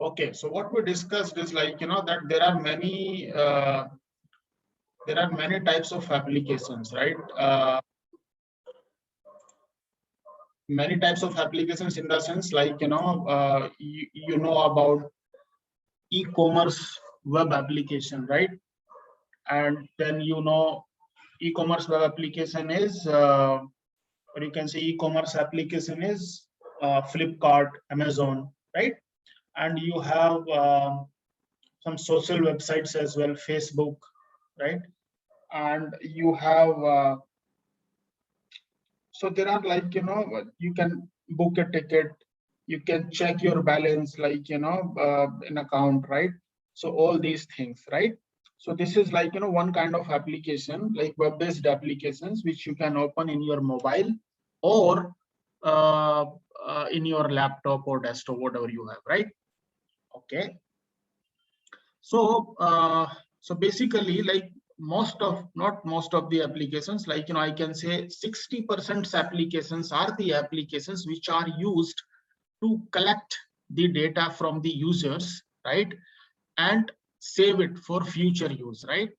Okay, so what we discussed is like, that there are many types of applications, right? Many types of applications in the sense like, you know about e-commerce web application, right? And then, e-commerce web application is, or you can say e-commerce application is Flipkart, Amazon, right? And you have some social websites as well, Facebook, right? And you have so there are like, you can book a ticket, you can check your balance, like, in account, right? So all these things, right? So this is like, one kind of application, like web-based applications, which you can open in your mobile or in your laptop or desktop, whatever you have, right? Okay. So so basically, like not most of the applications, like, I can say 60% applications are the applications which are used to collect the data from the users, right? And save it for future use, right?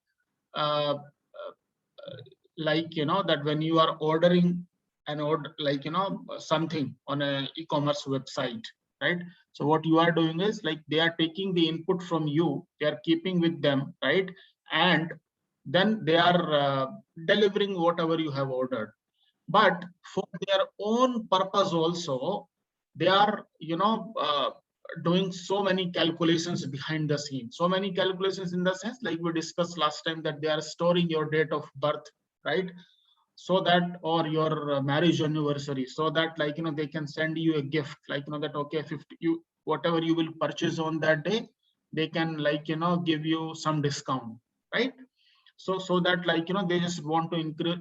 Like, that when you are ordering an order, like, something on a e-commerce website, right? So what you are doing is like they are taking the input from you, they are keeping with them, right? And then they are delivering whatever you have ordered. But for their own purpose also, they are, doing so many calculations behind the scenes. So many calculations in the sense, like we discussed last time, that they are storing your date of birth, right? So that, or your marriage anniversary, so that, like, they can send you a gift, like, that, okay, 50, you whatever you will purchase on that day, they can, like, give you some discount, right? So that, like, they just want to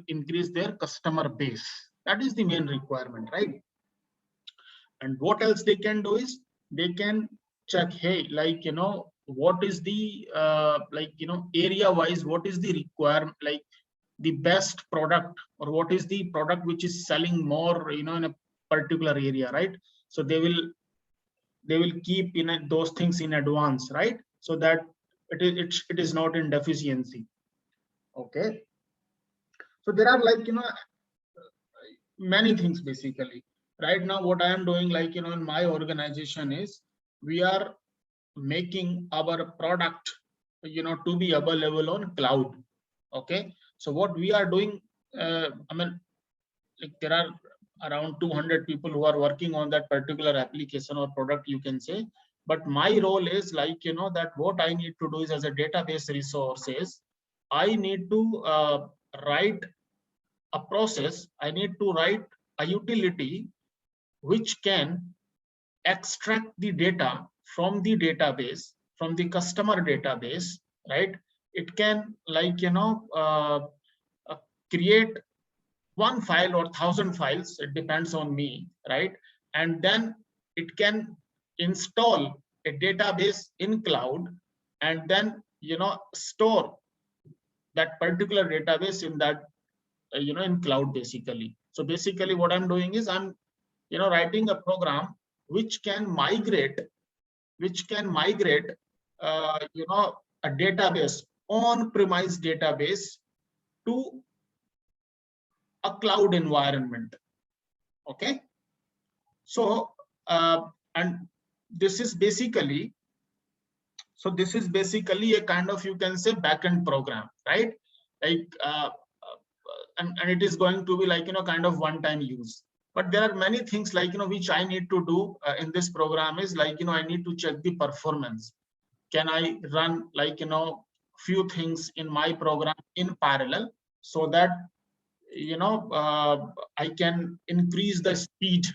increase their customer base. That is the main requirement, right? And what else they can do is they can check, hey, like, what is the like, area wise, what is the requirement, like the best product, or what is the product which is selling more, in a particular area, right? So they will keep in those things in advance, right? So that it is not in deficiency. Okay. So there are, like, many things basically. Right now what I am doing, like, in my organization is we are making our product, to be available on cloud. Okay. So what we are doing, I mean, like, there are around 200 people who are working on that particular application or product, you can say. But my role is like, that what I need to do is, as a database resources, I need to write a process, I need to write a utility which can extract the data from the database, from the customer database, right? It can, like, uh, create one file or 1,000 files, it depends on me, right? And then it can install a database in cloud, and then, store that particular database in that, in cloud basically. So basically what I'm doing is I'm, writing a program which can migrate, a database, on-premise database, to a cloud environment. Okay. So and this is basically, a kind of, you can say, backend program, right? Like and it is going to be like, kind of one-time use. But there are many things, like, which I need to do in this program is like, I need to check the performance. Can I run, like, few things in my program in parallel, so that, I can increase the speed,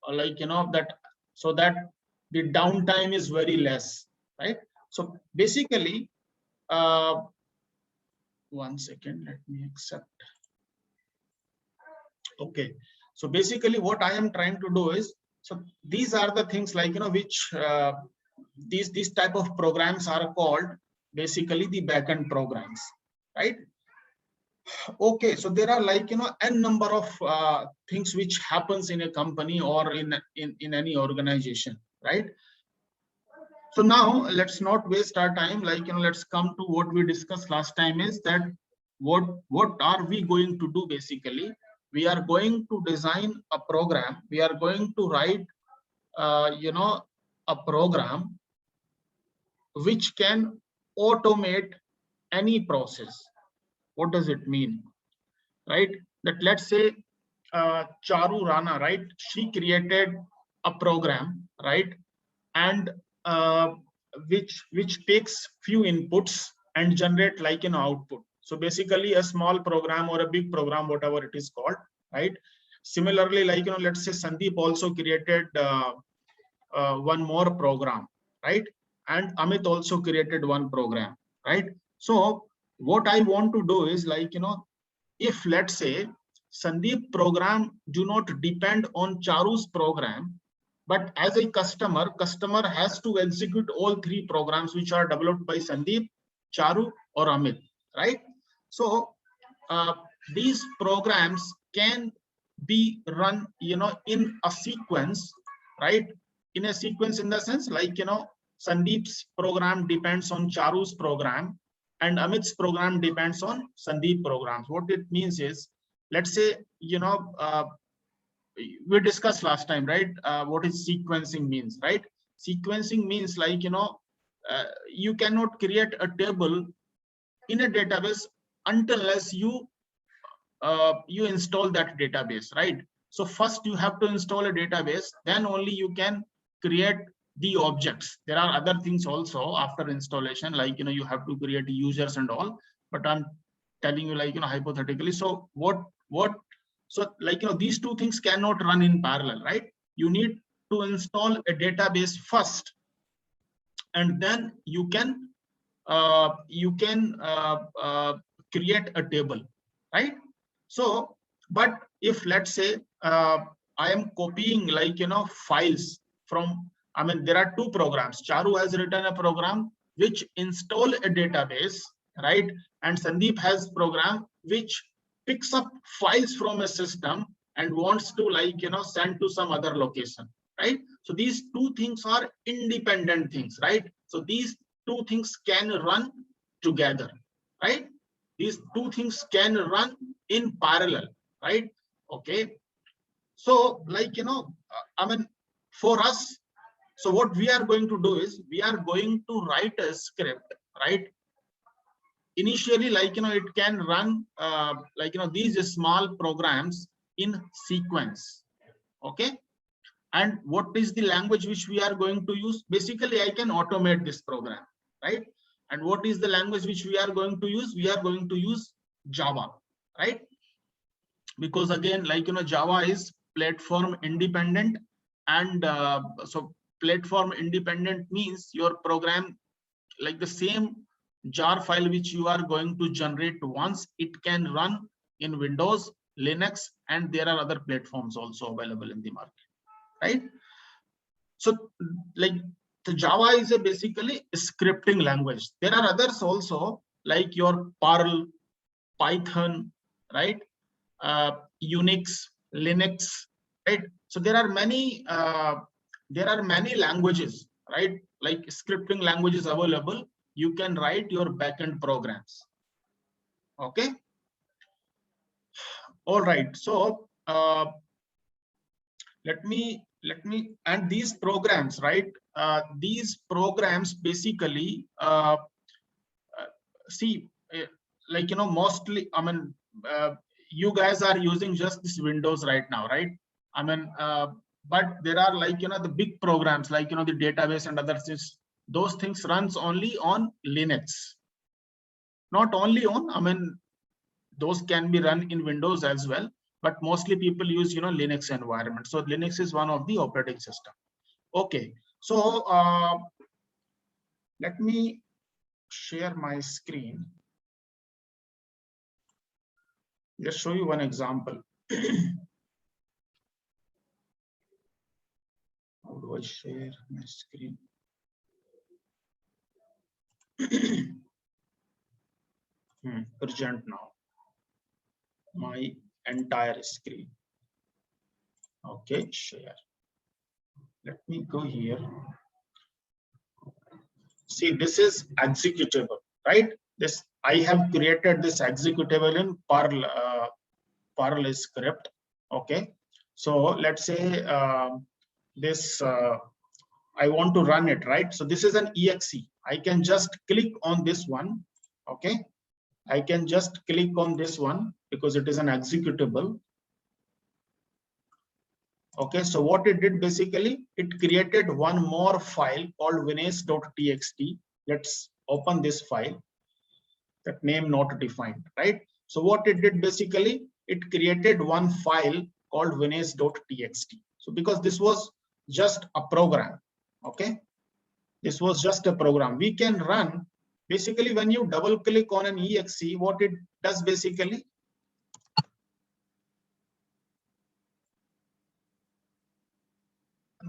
or like, that, so that the downtime is very less, right? So basically, uh, one second, let me accept. Okay. So basically what I am trying to do is, so these are the things, like, which these type of programs are called basically the backend programs, right? Okay. So there are, like, n number of things which happens in a company or in any organization, right? So now let's not waste our time. Let's come to what we discussed last time is that what are we going to do basically? We are going to design a program. We are going to write, a program which can automate any process. What does it mean? Right? That let's say Charu Rana, right? She created a program, right? And which takes few inputs and generate like an output. So basically a small program or a big program, whatever it is called, right? Similarly, let's say Sandeep also created one more program, right? And Amit also created one program, right? So what I want to do is if let's say Sandeep program do not depend on Charu's program, but as a customer has to execute all three programs which are developed by Sandeep, Charu or Amit, right? So these programs can be run, in a sequence, right? In a sequence in the sense Sandeep's program depends on Charu's program and Amit's program depends on Sandeep programs. What it means is, let's say, we discussed last time, right? What is sequencing means, right? Sequencing means you cannot create a table in a database unless you install that database, right? So first you have to install a database, then only you can create the objects. There are other things also after installation, you have to create users and all, but I'm telling you hypothetically. So these two things cannot run in parallel, right? You need to install a database first, and then you can create a table, right? So, but if let's say I am copying files from, there are two programs. Charu has written a program which install a database, right? And Sandeep has program which picks up files from a system and wants to send to some other location, right? So these two things are independent things, right? So these two things can run together, right? These two things can run in parallel, right? Okay. So for us, so what we are going to do is we are going to write a script, right? Initially, it can run these small programs in sequence. Okay. And what is the language which we are going to use? Basically, I can automate this program, right? And what is the language which we are going to use? We are going to use Java, right? Because again, Java is platform independent, and so platform independent means your program, like the same jar file which you are going to generate once, it can run in Windows, Linux, and there are other platforms also available in the market, right? So the Java is basically a scripting language. There are others also, like your Perl, Python, right? Unix, Linux, right? So there are many languages, right? Like scripting languages available. You can write your backend programs. Okay. All right. So let me and these programs, right? These programs basically see, mostly, you guys are using just this Windows right now, right? But there are the big programs the database and other things. Those things runs only on Linux. Not only on, those can be run in Windows as well, but mostly people use Linux environment. So Linux is one of the operating system. Okay, so let me share my screen. Just show you one example. How do I share my screen? Urgent now. My entire screen. Okay, share. Let me go here. See, this is executable, right? This I have created this executable in Perl script. Okay, so let's say this I want to run it, right? So this is an exe. I can just click on this one. Okay, I can just click on this one because it is an executable. Okay, so what it did basically, it created one more file called Vinesh.txt. Let's open this file. That name not defined, right? So what it did basically, it created one file called Vinesh.txt. So because this was just a program, okay, this was just a program. We can run basically when you double click on an exe, what it does basically,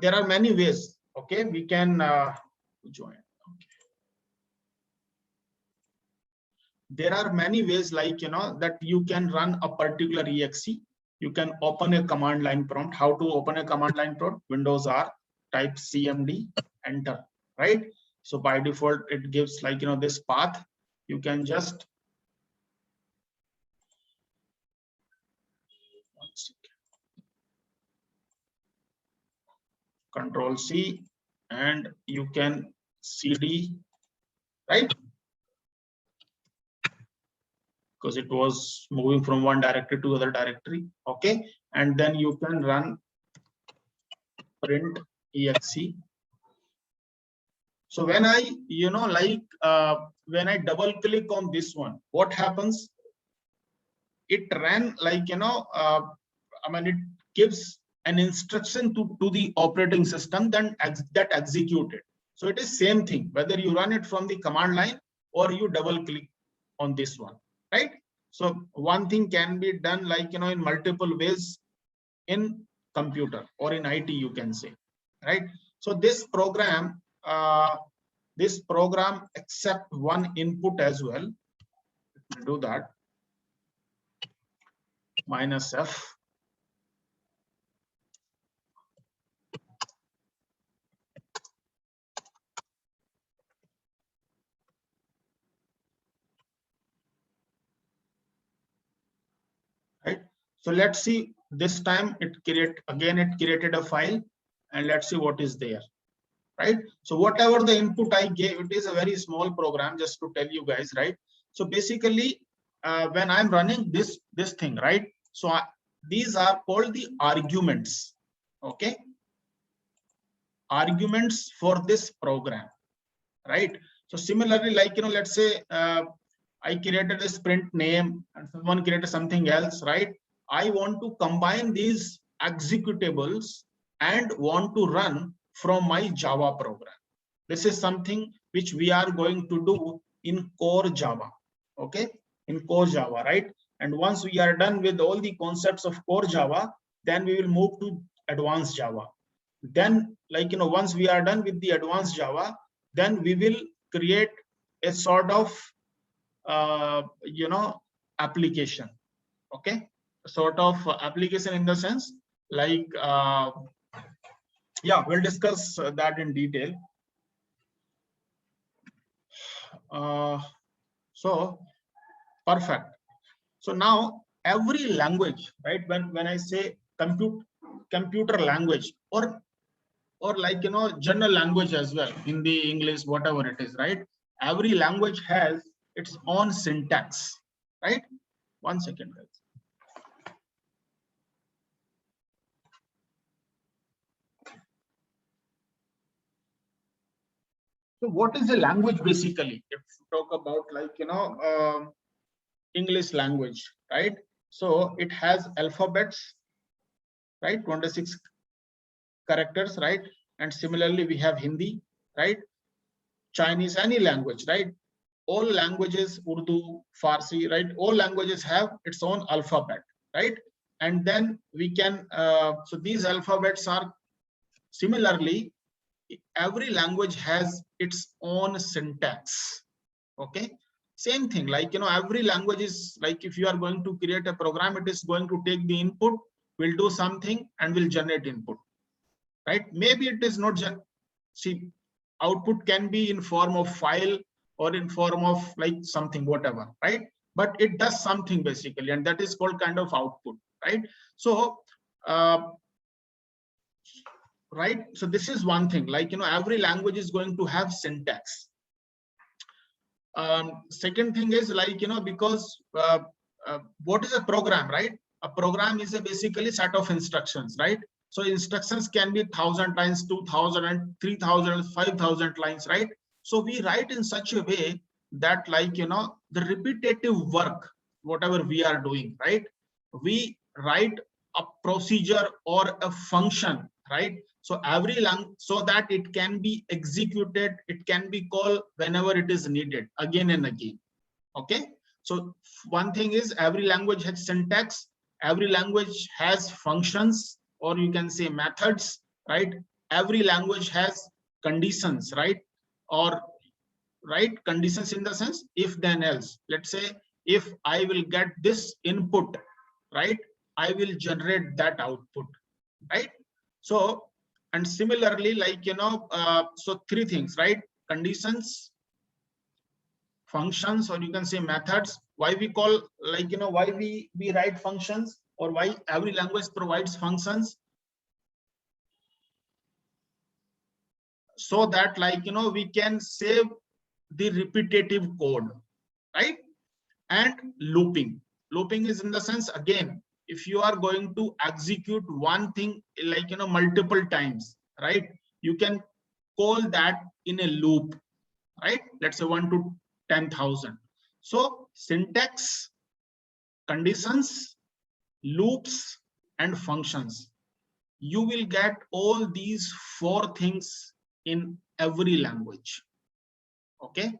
there are many ways. Okay, we can join. There are many ways, like that you can run a particular exe. You can open a command line prompt. How to open a command line prompt? Windows R, type cmd, enter, right? So by default it gives like this path. You can just Control C and you can cd, right? Because it was moving from one directory to other directory. Okay, and then you can run print exe. So when I when I double click on this one, what happens? It ran like I mean, it gives an instruction to the operating system then that executed. So it is same thing whether you run it from the command line or you double click on this one, right? So one thing can be done like in multiple ways in computer or in IT, you can say, right? So this program accept one input as well. Let me do that. -f. Right. So let's see, this time it created a file, and let's see what is there, right? So whatever the input I gave, it is a very small program, just to tell you guys, right? So basically when I'm running this thing, right? So these are called the arguments. Okay, arguments for this program, right? So similarly, like let's say I created a sprint name and someone created something else, right? I want to combine these executables and want to run from my Java program. This is something which we are going to do in core Java. Okay, in core Java, right? And once we are done with all the concepts of core Java, then we will move to advanced Java. Then like once we are done with the advanced Java, then we will create a sort of application. Okay, a sort of application in the sense like yeah, we'll discuss that in detail. So perfect. So now every language, right? When I say computer language or like general language as well, Hindi, English, whatever it is, right? Every language has its own syntax, right? One second, guys. So what is a language basically? If you talk about like English language, right? So it has alphabets, right? 26 characters, right? And similarly we have Hindi, right? Chinese, any language, right? All languages, Urdu, Farsi, right? All languages have its own alphabet, right? And then we can so these alphabets are similarly, every language has its own syntax. Okay, same thing, like every language is like, if you are going to create a program, it is going to take the input, will do something and will generate input, right? Maybe it is not see, output can be in form of file or in form of like something, whatever, right? But it does something basically, and that is called kind of output, right? So right, so this is one thing, like, every language is going to have syntax. Second thing is, like, because what is a program, right? A program is a basically set of instructions, right? So instructions can be 1,000 lines, 2,000 and 3,000, 5,000 lines, right? So we write in such a way that, like, the repetitive work, whatever we are doing, right? We write a procedure or a function, right? So every lang, so that it can be executed, it can be called whenever it is needed, again and again. Okay, so one thing is, every language has syntax, every language has functions, or you can say methods, right? Every language has conditions, right? Or right, conditions in the sense if then else. Let's say if I will get this input, right, I will generate that output, right? So, and similarly, like, so three things, right? Conditions, functions, or you can say methods. Why we call, like, why we write functions, or why every language provides functions? So that, like, we can save the repetitive code, right? And looping is in the sense, again, if you are going to execute one thing, like, multiple times, right, you can call that in a loop, right? Let's say 1 to 10,000. So syntax, conditions, loops, and functions, you will get all these four things in every language. Okay,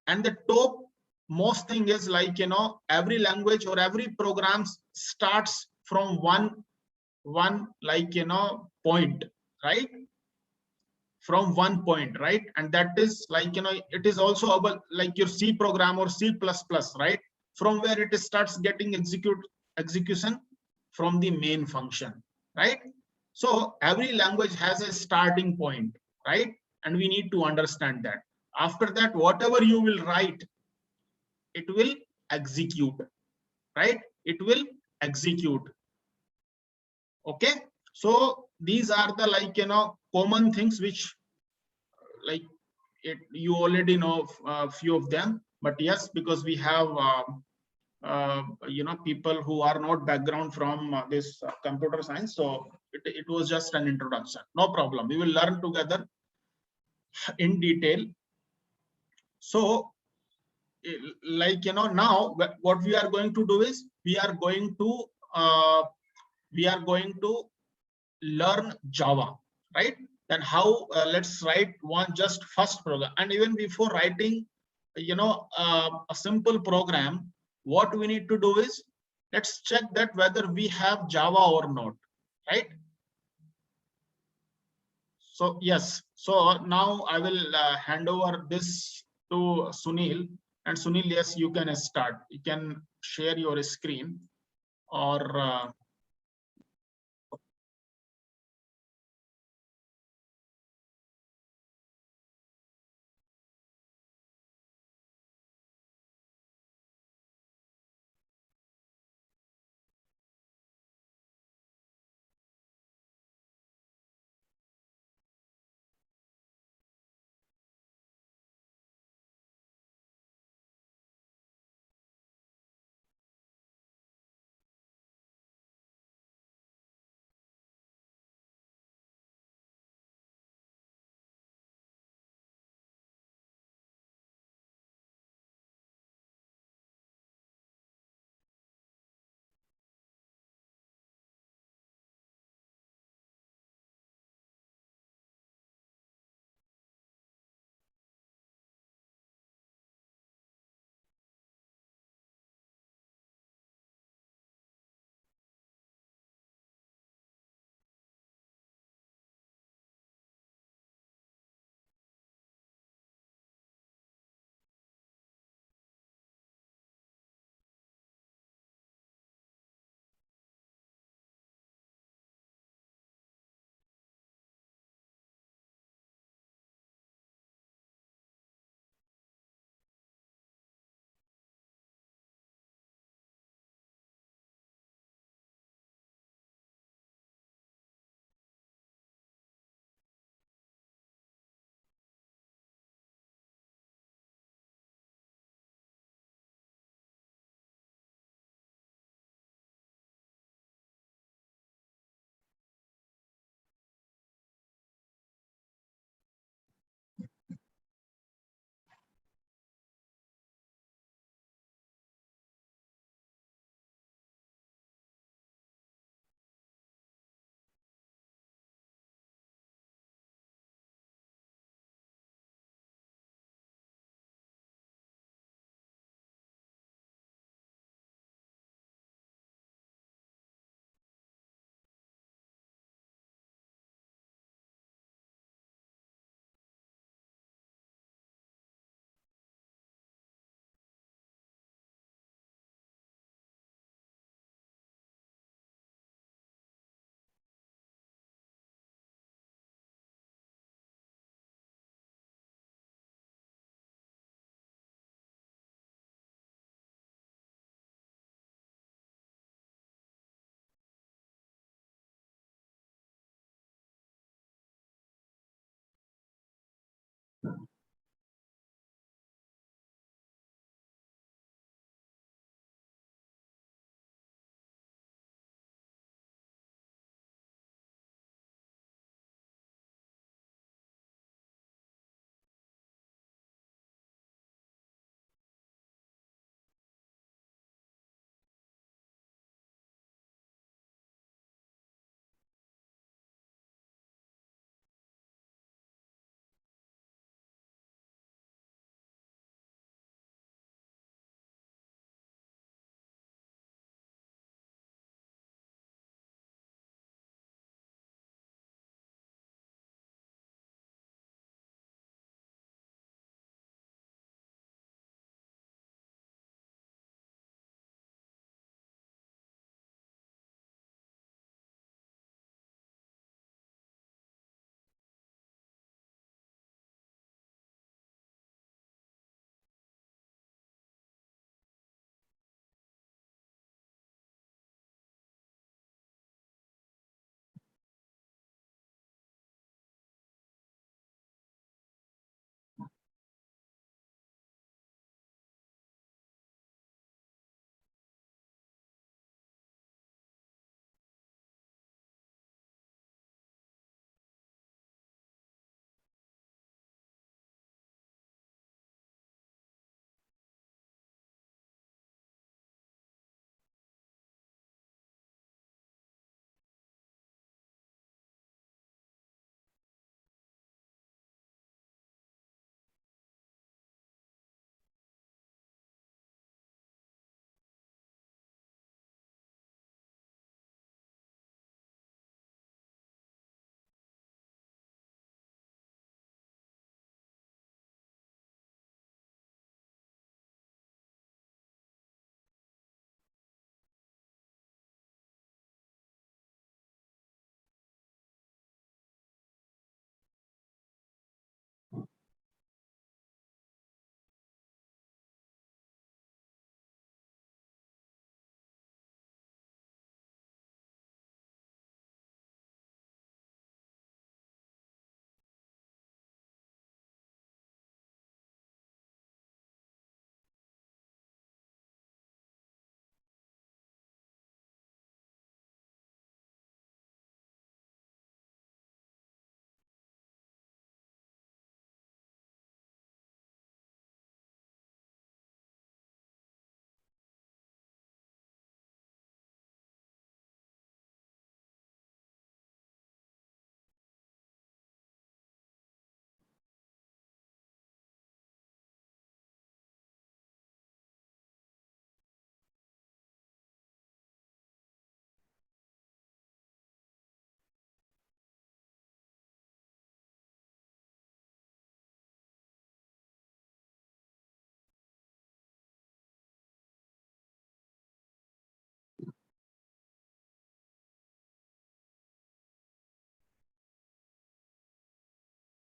and the top most thing is, like, every language or every program starts from one like, point, right? From one point, right? And that is, like, it is also about like your C program or C++, right? From where it starts getting execution from the main function, right? So every language has a starting point, right? And we need to understand that. After that, whatever you will write, it will execute, right? It will execute. Okay, so these are the, like, common things which, like, you already know a few of them, but yes, because we have people who are not background from this computer science, so it was just an introduction. No problem, we will learn together in detail. So, like, now what we are going to do is, we are going to learn Java, right? Then how, let's write one just first program. And even before writing, a simple program, what we need to do is, let's check that whether we have Java or not, right? So yes, so now I will hand over this to Sunil. And Sunil, yes, you can start. You can share your screen, or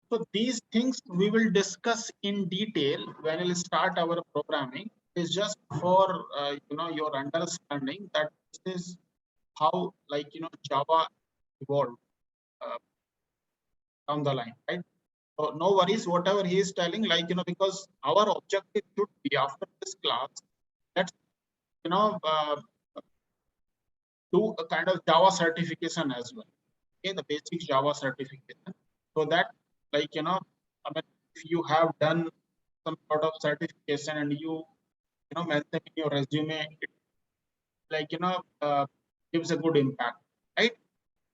So these things we will discuss in detail when we'll start our programming. It's just for your understanding that this is how Java evolved uh, down the line, right? So no worries, whatever he is telling, because our objective should be after this class, let's do a kind of Java certification as well. Okay, the basic Java certification, so that I mean, if you have done some sort of certification and you mention in your resume, it gives a good impact, right?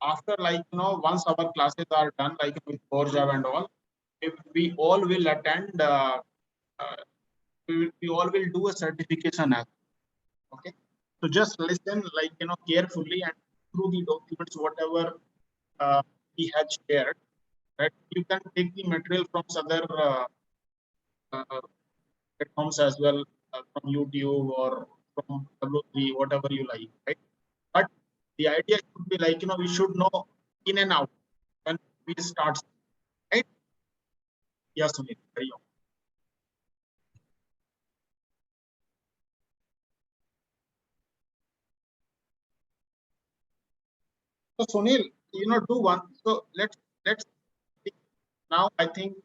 After once our classes are done, like with Core Java and all, if we all will attend, uh, we all will do a certification as well, okay. So just listen carefully and through the documents whatever he has shared, right? You can take the material from other uh, platforms as well, from YouTube or from W3, whatever you like, right? But the idea should be we should know in and out when we start, right? Yes, Sunil, carry on. So Sunil, do one. So let's now. I think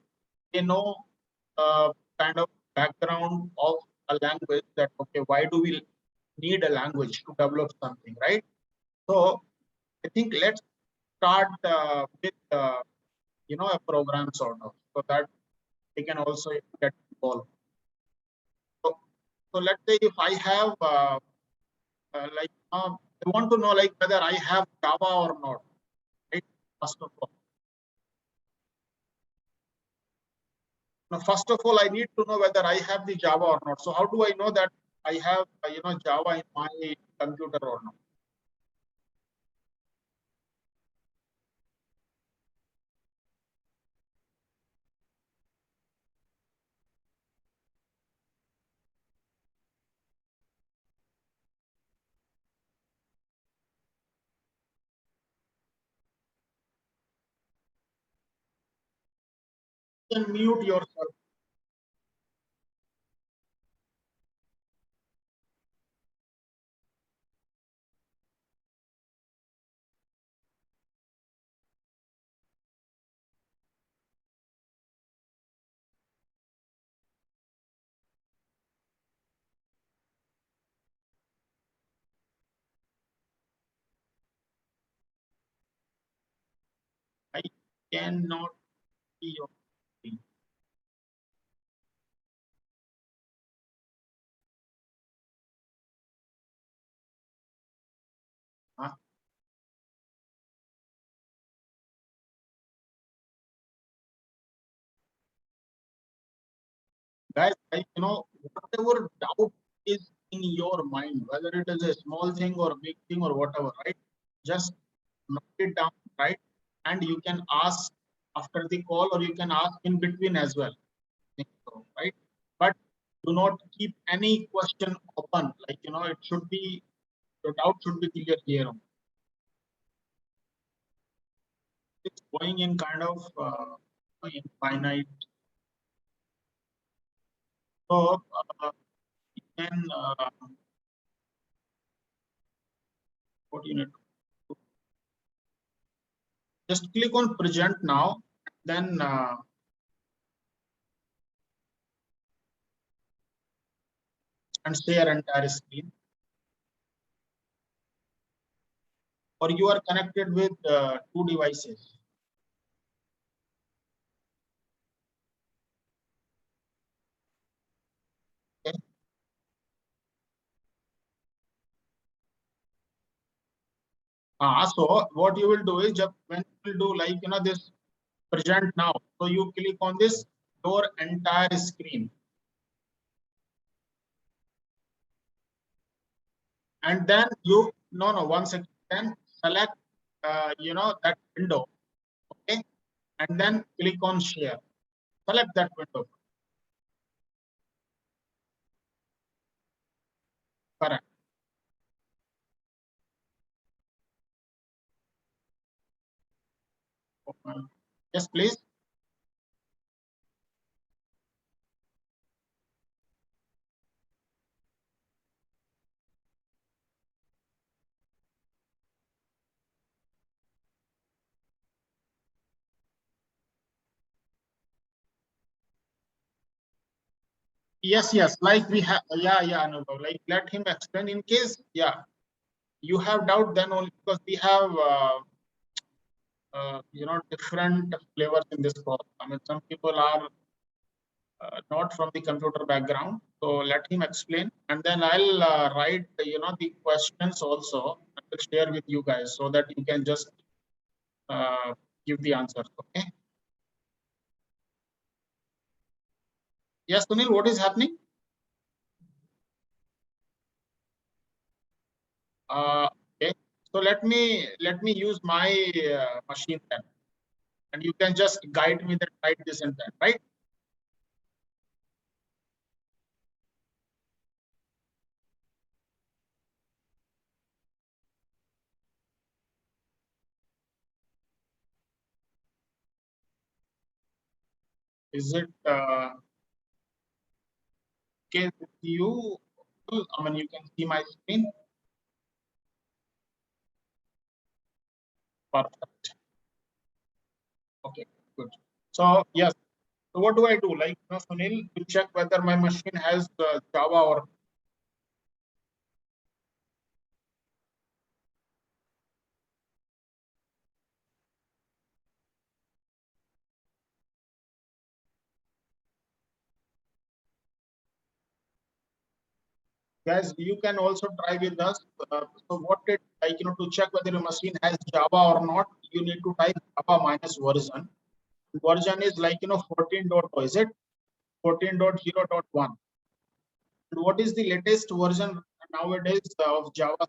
they know kind of background of a language, that okay, why do we need a language to develop something, right? So I think let's start with a program sort of, so that they can also get involved. So, so let's say if I have I want to know whether I have Java or not, right? First of all, now, first of all, I need to know whether I have the Java or not. So how do I know that I have Java in my computer or not? You can mute yourself. I cannot see your screen. Huh? Guys, whatever doubt is in your mind, whether it is a small thing or big thing or whatever, right? Just note it down, right? And you can ask after the call, or you can ask in between as well. So, right? But do not keep any question open. It should be, your doubt should be clear here. It's going in kind of infinite. So you can what you need to do, just click on present now, then and share entire screen, or you are connected with two devices. Okay. So what you will do is just when you will do this present now, so you click on this your entire screen, and then you no once again select that window, okay, and then click on share. Select that window. Correct. Okay. Yes, please. Yes, like we have, yeah, no, like let him explain in case, yeah, you have doubt, then only because we have, different flavors in this course. I mean, some people are not from the computer background. So let him explain, and then I'll write, the questions also. I will share with you guys so that you can just uh, give the answers. Okay. Yes, Sunil, what is happening? Okay. So let me use my machine then, and you can just guide me that write this and that, right? Is it okay with you? I mean, you can see my screen. Perfect. Okay, good. So yes. So what do I do? Like, Sunil, to check whether my machine has Java or guys. You can also try with us. So what it like, to check whether your machine has Java or not, you need to type Java minus version. Version is like 14.0. Is it 14.0.1? And what is the latest version nowadays of Java?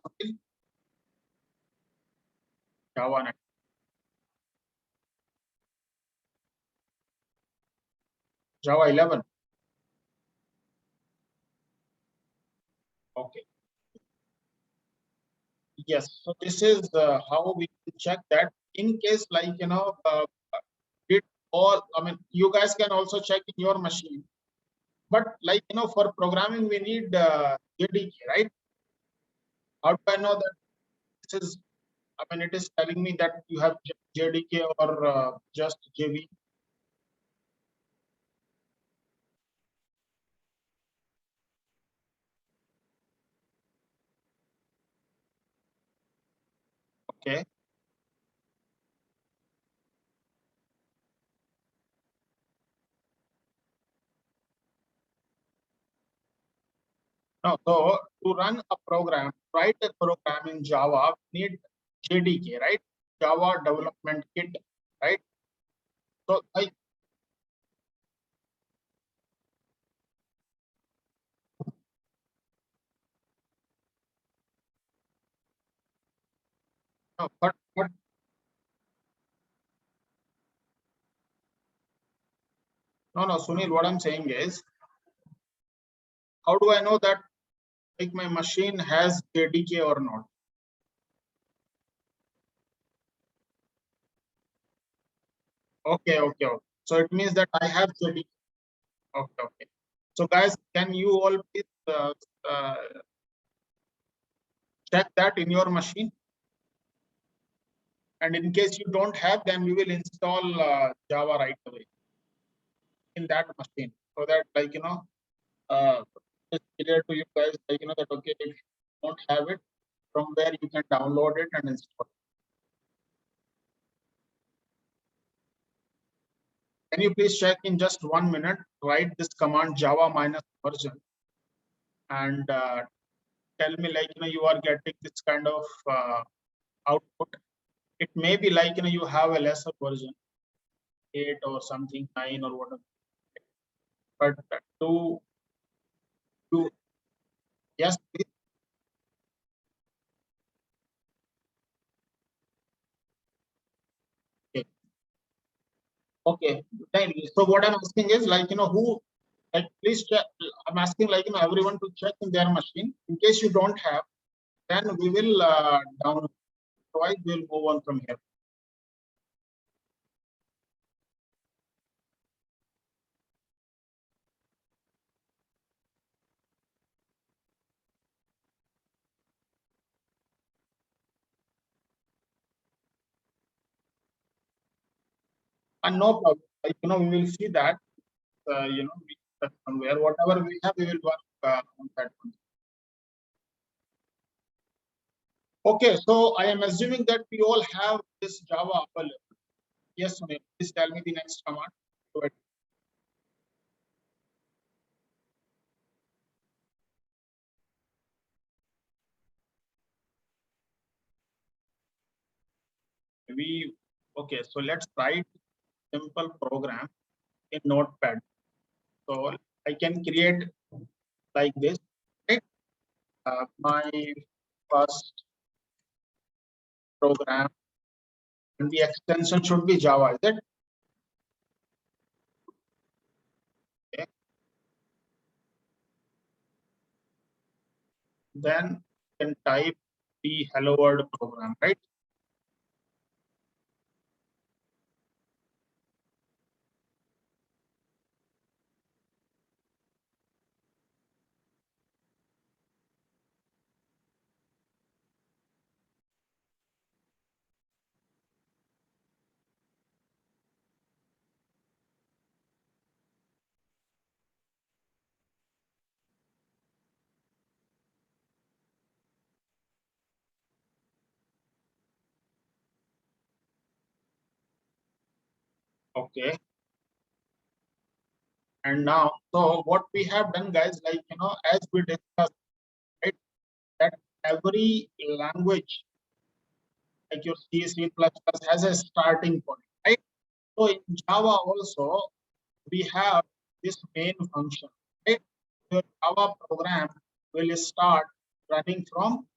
Java 9. Java 11. Okay. Yes. So this is how we can check that. In case like it all. I mean, you guys can also check in your machine. But like for programming, we need JDK, right? How do I know that this is? I mean, it is telling me that you have JDK or just JV. Okay. No, so to run a program, write a program in Java, we need JDK, right? Java Development Kit, right? So I no, but no, Sunil, what I'm saying is, how do I know that like my machine has JDK or not? Okay. So it means that I have JDK. Okay. So guys, can you all please uh, check that in your machine? And in case you don't have, then we will install Java right away in that machine, so that it's clear to you guys that okay, if you don't have it, from where you can download it and install. Can you please check in just 1 minute? Write this command Java minus version and tell me you are getting this kind of output. It may be you have a lesser version, 8 or something, 9 or whatever. But to yes, please. Okay. Okay. Then, so what I'm asking is who please check. I'm asking everyone to check in their machine. In case you don't have, then we will download. Otherwise, we'll move on from here. And no problem. We will see that. somewhere. Whatever we have, we will work on that one. Okay, so I am assuming that we all have this Java available. Yes, Sunil, please tell me the next command. Go ahead. Okay, so let's write simple program in Notepad. So I can create like this, right? My first program, and the extension should be Java, is it? Okay. Then you can type the hello world program, right? Okay. And now, so what we have done, guys, like, as we discussed, right, that every language, like your C, C++ has a starting point, right? So in Java also, we have this main function, right? Your Java program will start running from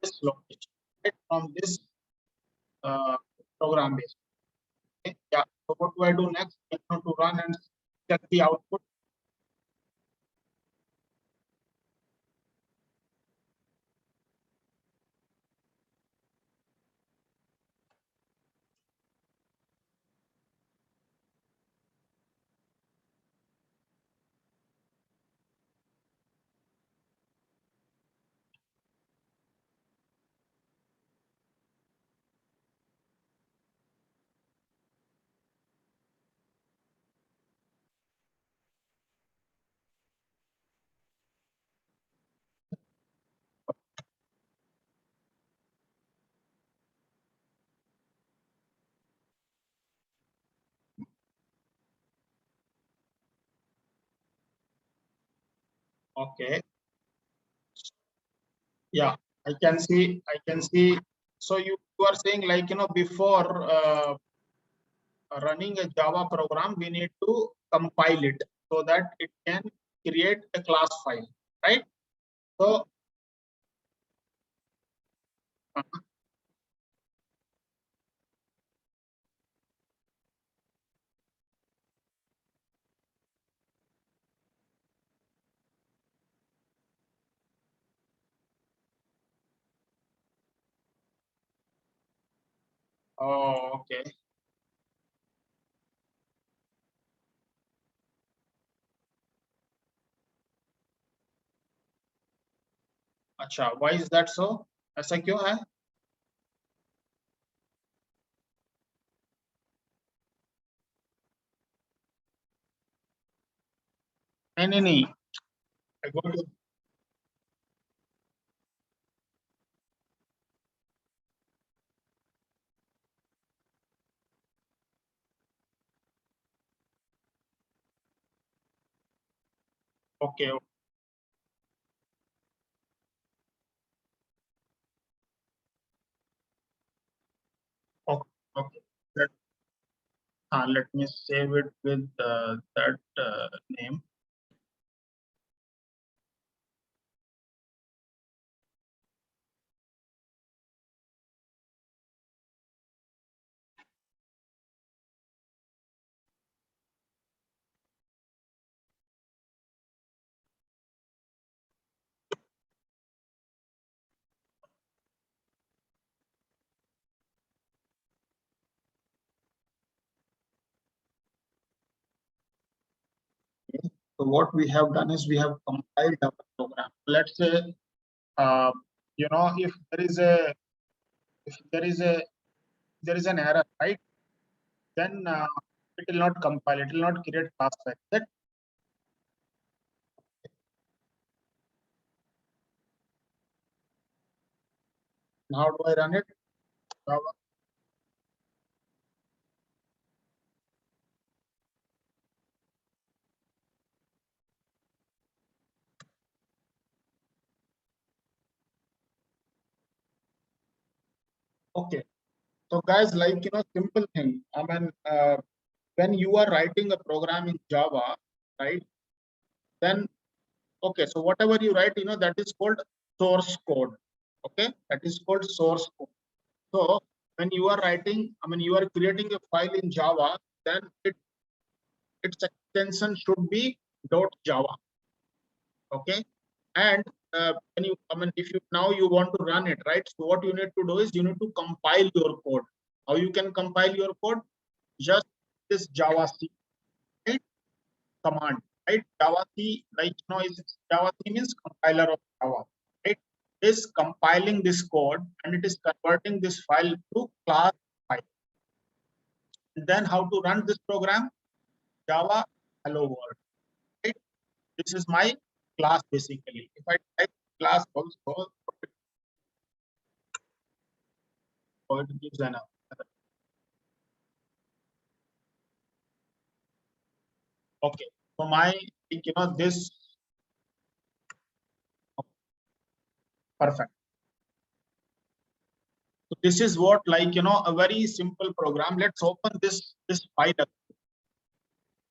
this location, right? From this program base. Okay? Yeah. So what do I do next? I have to run and check the output. Okay. Yeah, I can see. I can see. So you are saying, like, before running a Java program, we need to compile it so that it can create a class file, right? So, uh, oh, okay. Acha, why is that so? ऐसा क्यों है? नहीं नहीं नहीं. I go to, okay, okay, okay. Let me save it with that name. So what we have done is we have compiled our program. Let's say, uh, if there is a if there is an error, right? Then it will not compile. It will not create class file. That And how do I run it? Java. Okay. So guys, like, simple thing. I mean, when you are writing a program in Java, right? Then, okay, so whatever you write, that is called source code. Okay, that is called source code. So when you are writing, I mean, you are creating a file in Java, then its extension should be .java. Okay, and when you, I mean, if you now you want to run it, right? So what you need to do is you need to compile your code. How you can compile your code? Just this Java C, right? Command, right? Java C, like, is Java C means compiler of Java, right? Is compiling this code and it is converting this file to class file. And then how to run this program? Java hello world, right? This is my class basically. If I type class also, so it gives an okay. So my, this perfect. So this is what, like, a very simple program. Let's open this file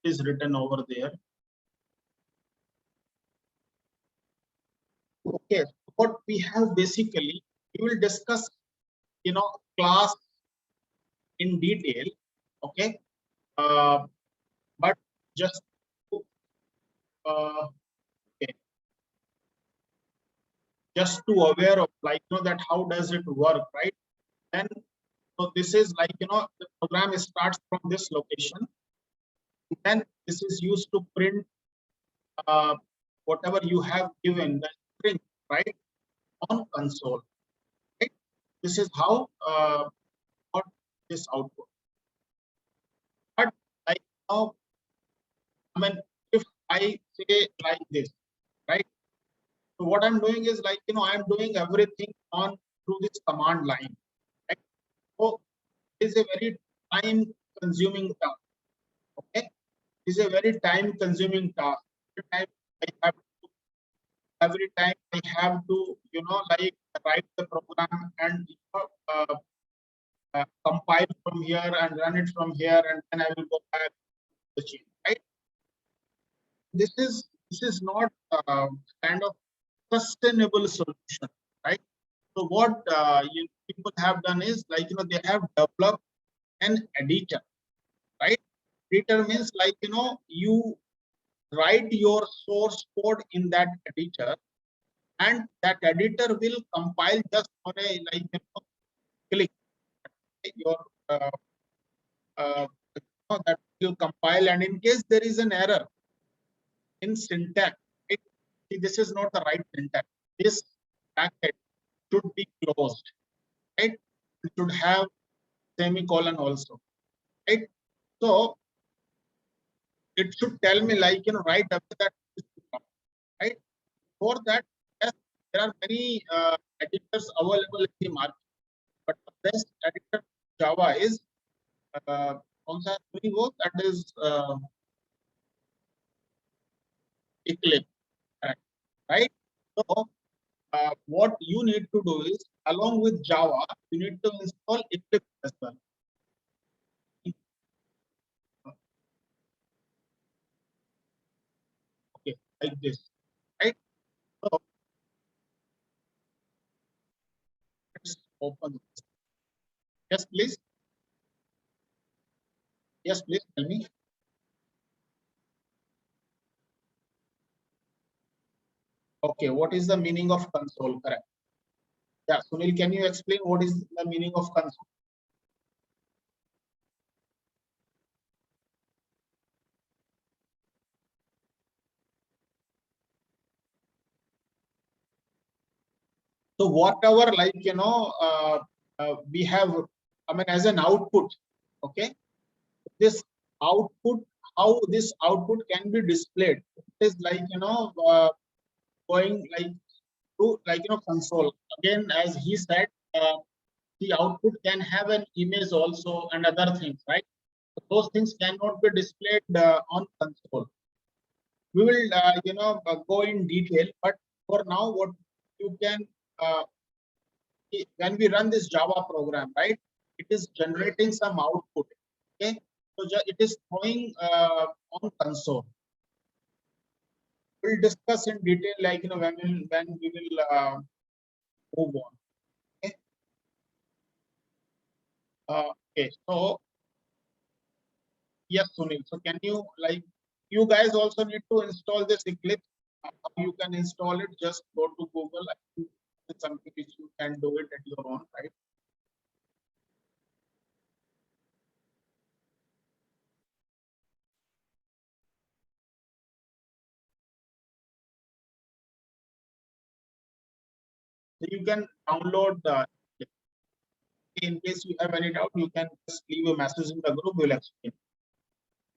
is written over there. Okay, what we have basically, we will discuss, class in detail. Okay, but just okay, just to aware of, like, that how does it work, right? And so this is like, the program starts from this location. Then this is used to print whatever you have given the string, right, on console. Right? This is how got this output. But like now, I mean, if I say like this, right? So what I'm doing is, like, I'm doing everything on through this command line. Right? So it is a very time consuming task. Okay, it is a very time consuming task. Every time I have to, like, write the program and, compile from here and run it from here, and then I will go back to the chain. Right? This is not kind of sustainable solution, right? So what people have done is, like, they have developed an editor, right? Editor means, like, you write your source code in that editor, and that editor will compile just on a, like, click your that will compile, and in case there is an error in syntax, see, this is not the right syntax. This bracket should be closed, right? It should have semicolon also, right? So it should tell me, like, right after that, right? For that, yes, there are many editors available in the market, but the best editor Java is also that is Eclipse, right? So what you need to do is, along with Java, you need to install Eclipse as well. Okay, like this, right? So let's open this. Yes, please. Yes, please tell me. Okay, what is the meaning of console? Correct. Yeah, Sunil, can you explain what is the meaning of console? So whatever, like, we have, I mean, as an output, okay, this output, how this output can be displayed, it is like, going like to, like, console. Again, as he said, the output can have an image also and other things, right? Those things cannot be displayed on console. We will, go in detail, but for now, what you can, when we run this Java program, right, it is generating some output. Okay, so it is throwing on console. We'll discuss in detail, like when we will move on. Okay. Okay. So yes, Sunil. So can you, like, you guys also need to install this Eclipse? How you can install it? Just go to Google. I think it's something which you can do it at your own, right? So you can download. In case you have any doubt, you can just leave a message in the group. We'll explain.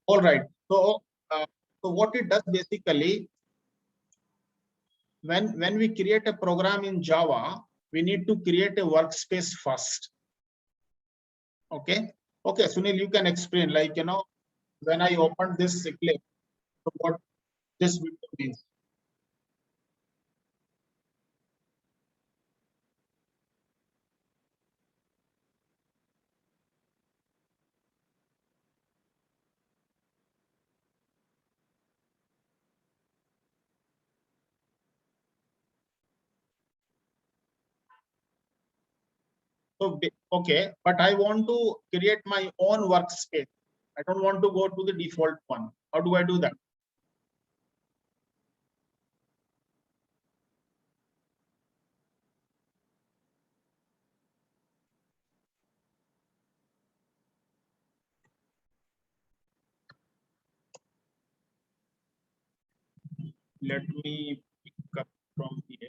All right. So, so what it does basically, when we create a program in Java, we need to create a workspace first. Okay. Okay, Sunil, you can explain, like, when I opened this Eclipse, so what this window means. So, okay, but I want to create my own workspace. I don't want to go to the default one. How do I do that? Let me pick up from here.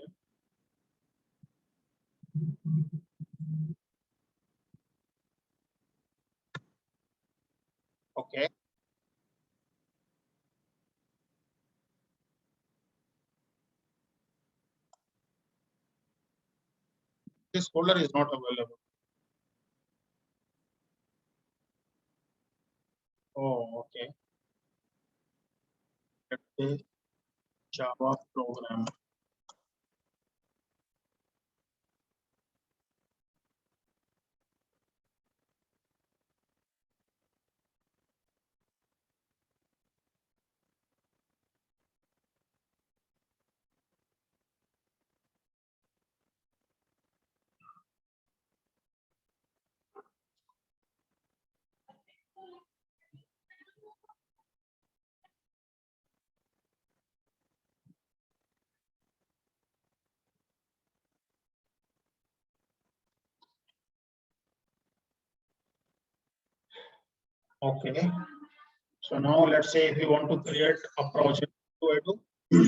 Okay. This folder is not available. Oh, okay. Let's say Java program. Okay. So now let's say if you want to create a project, what do I do?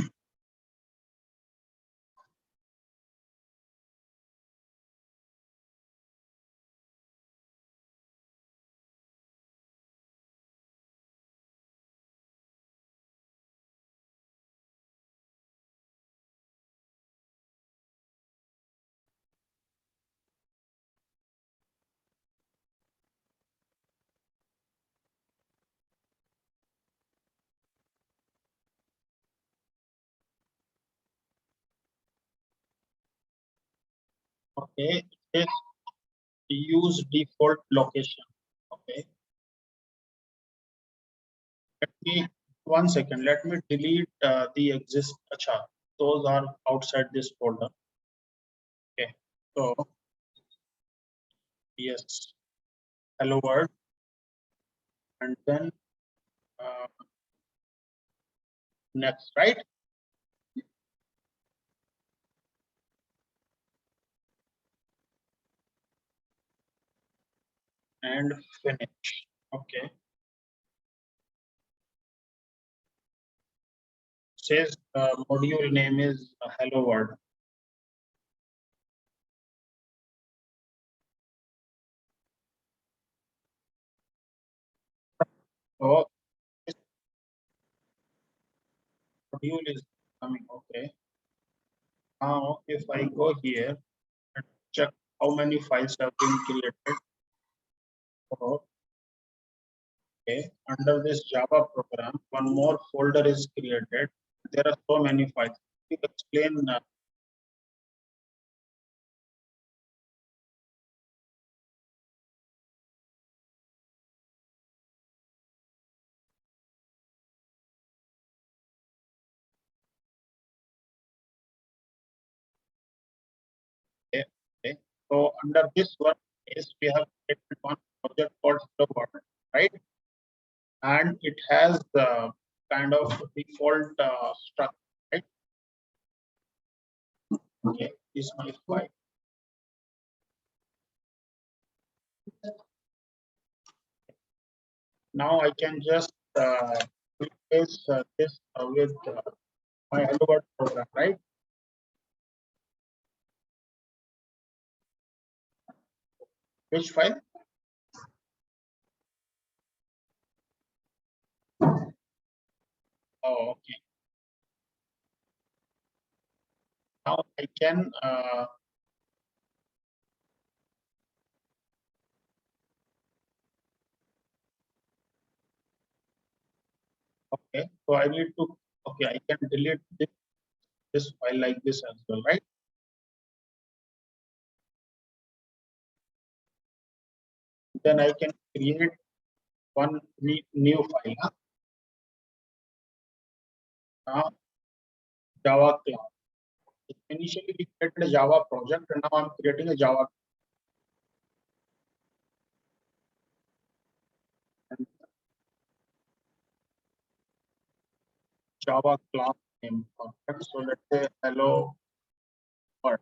Okay, it use default location. Okay, let me 1 second. Let me delete the exist. Acha, those are outside this folder. Okay, so yes, hello world, and then uh, next, right? And finish. Okay, says module name is hello world. So this module is coming. Okay, now if I go here and check how many files have been created. So, okay, under this Java program, one more folder is created. There are so many files. You explain. Okay. So under this one is we have created one project called Hello World, right? And it has the kind of default structure, right? Okay, this one is fine. Now I can just replace this with my Hello World program, right? Which file? Oh, okay. Now I can okay. So I need to okay. I can delete this file like this as well, right? Then I can create one new file. Huh? Now Java class. Initially we created a Java project, and now I'm creating a Java class name project. So let's say hello world.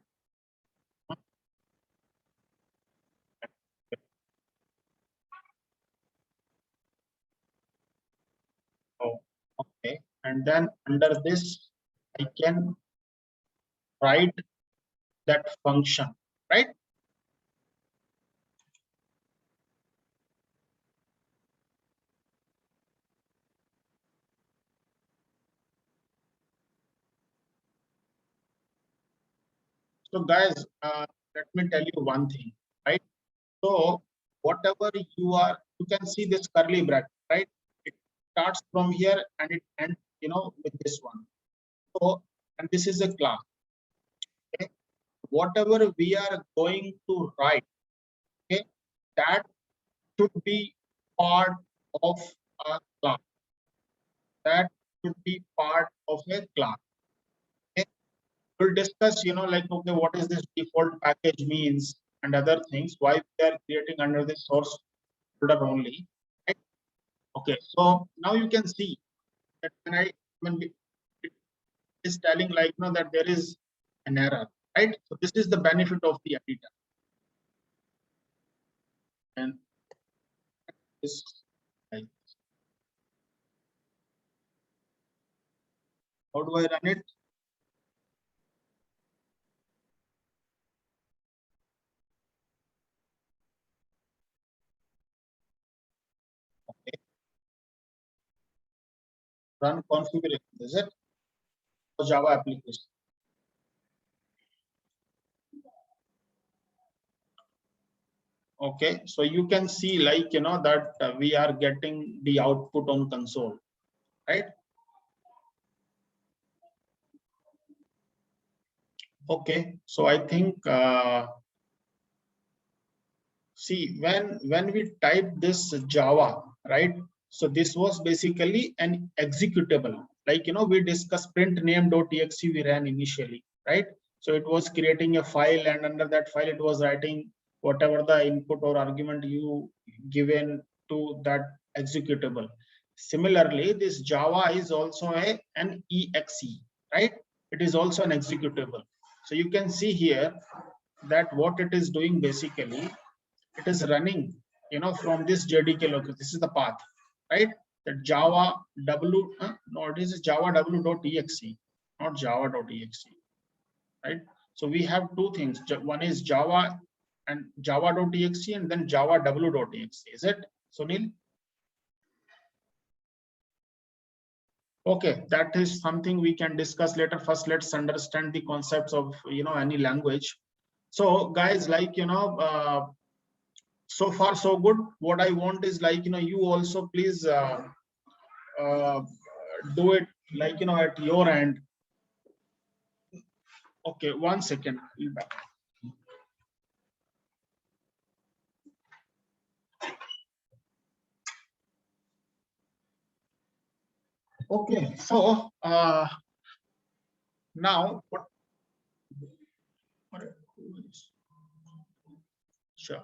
Oh, okay. And then under this, I can write that function, right? So guys, let me tell you one thing, right? So whatever you can see this curly bracket, right? It starts from here and it ends, with this one. So, and this is a class. Okay? Whatever we are going to write, okay, that should be part of a class. That should be part of a class. Okay? We'll discuss, like, okay, what is this default package means and other things, why we are creating under the source folder only. Right? Okay, so now you can see that when it is telling like that there is an error, right? So this is the benefit of the editor. And this like, how do I run it? Okay, run configuration, is it? For Java application. Okay, so you can see like that we are getting the output on console, right? Okay, so I think see when we type this Java, right? So this was basically an executable, like we discussed print name.exe we ran initially, right? So it was creating a file, and under that file it was writing whatever the input or argument you given to that executable. Similarly, this Java is also an exe, right? It is also an executable. So you can see here that what it is doing basically, it is running from this JDK location. This is the path, right? The Java W, no, it is Java w.exe, not java.exe, right? So we have two things. One is Java and java.exe, and then Java w.exe. Is it, Sunil? Okay, that is something we can discuss later. First, let's understand the concepts of any language. So guys, like, so far so good. What I want is, like, you also please uh, do it, like, at your end. Okay, 1 second. I'll be back. Okay, so now what? Sure.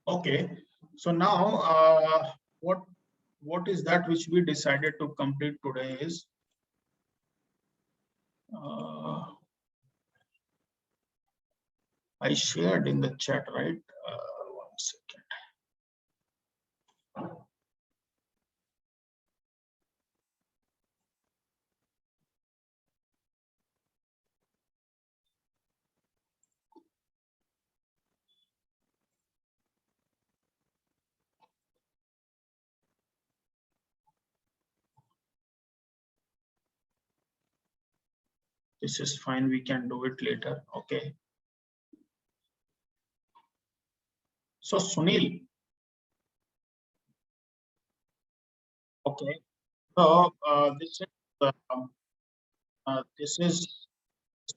Okay, so now what is that which we decided to complete today is uh, I shared in the chat, right? 1 second. This is fine. We can do it later. Okay. So Sunil, okay. So this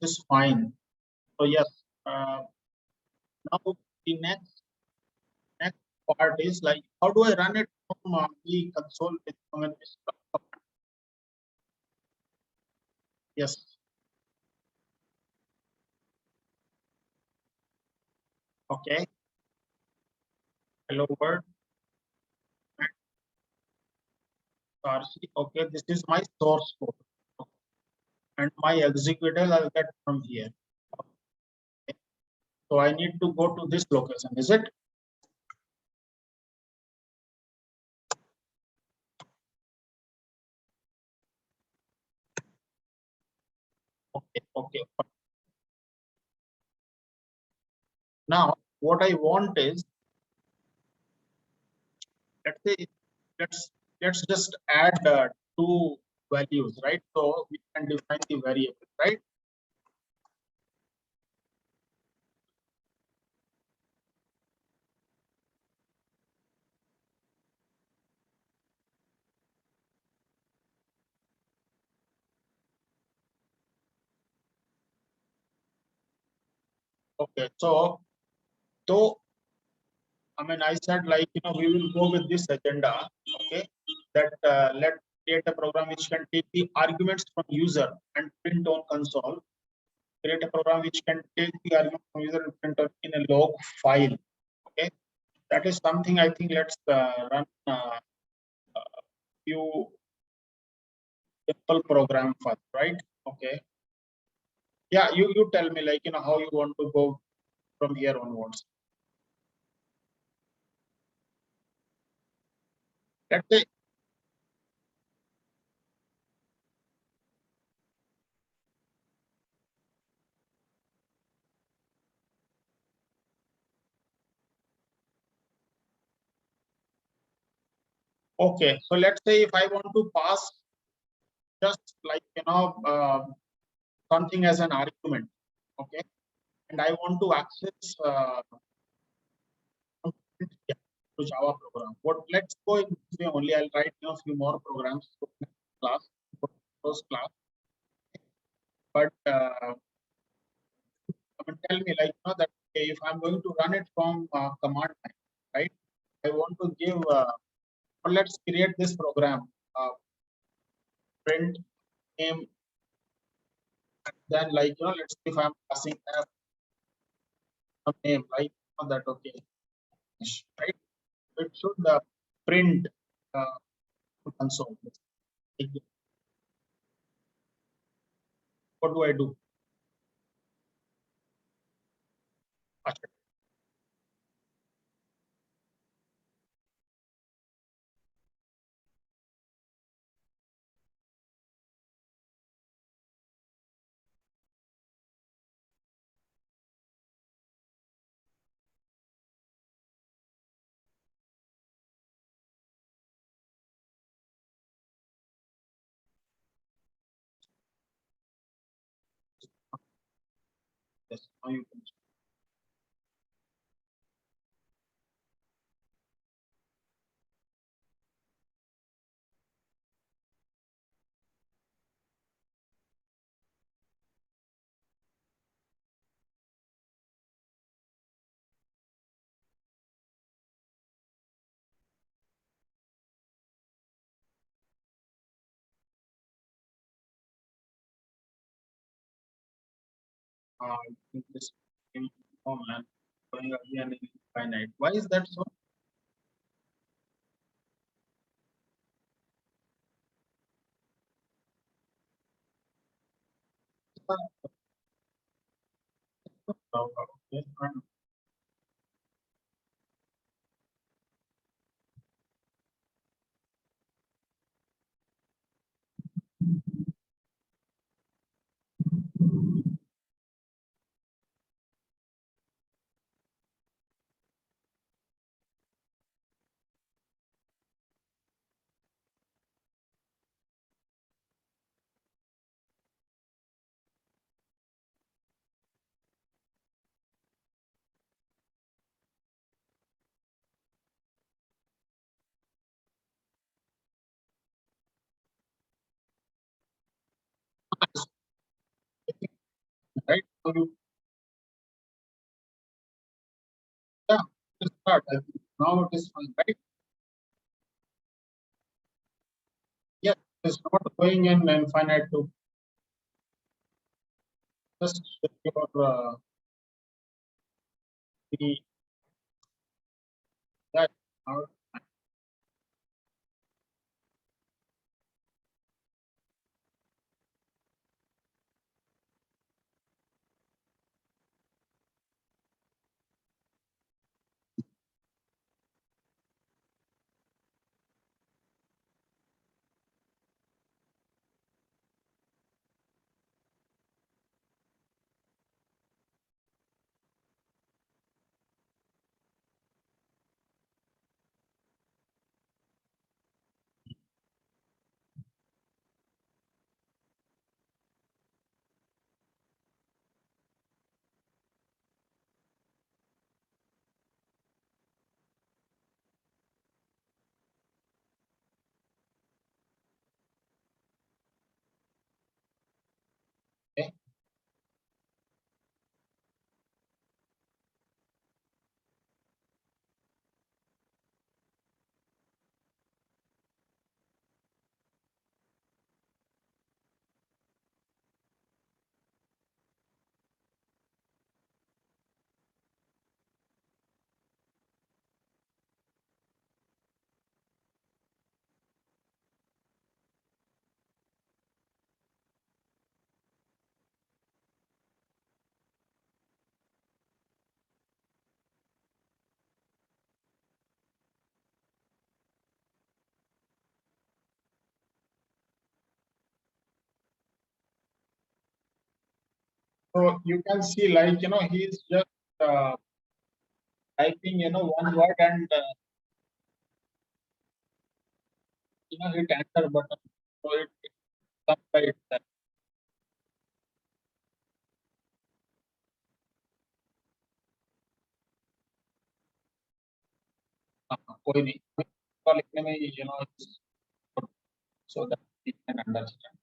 is fine. So yes. Now the next part is, like, how do I run it from the console with this? Yes. Okay. Hello world. RC. Okay. This is my source code. And my executable I'll get from here. Okay. So I need to go to this location, is it? Okay, okay. Now what I want is, let's say, let's let's just add two values, right? So we can define the variable, right? Okay, so I mean, I said, like, we will go with this agenda. Okay, that let's create a program which can take the arguments from user and print on console. Create a program which can take the argument from user and print on in a log file. Okay, that is something I think. Let's run few simple program first, right? Okay. Yeah, you tell me, like, how you want to go from here onwards. Let's say, okay, so let's say if I want to pass just, like, something as an argument, okay, and I want to access to Java program. What, let's go in this way only. I'll write a few more programs for next class, for first class. But I mean, tell me, like, that, okay, if I'm going to run it from command line, right? I want to give. Or let's create this program. Print name, and then, like, let's see if I'm passing a name, like, that. Okay, right? It should print uh, console. Like, what do I do? Yes, now you can. I think this. Oh man, going again in infinite. Why is that so? Okay, fine. Right? So you, yeah, just start. I think now it is fine, right? Yes, it's not going in infinite to just check your the that. Now, okay. So you can see, like, he's just typing, one word and hit enter button. So it comes by itself. कोई नहीं तो लिखने में so that we can understand.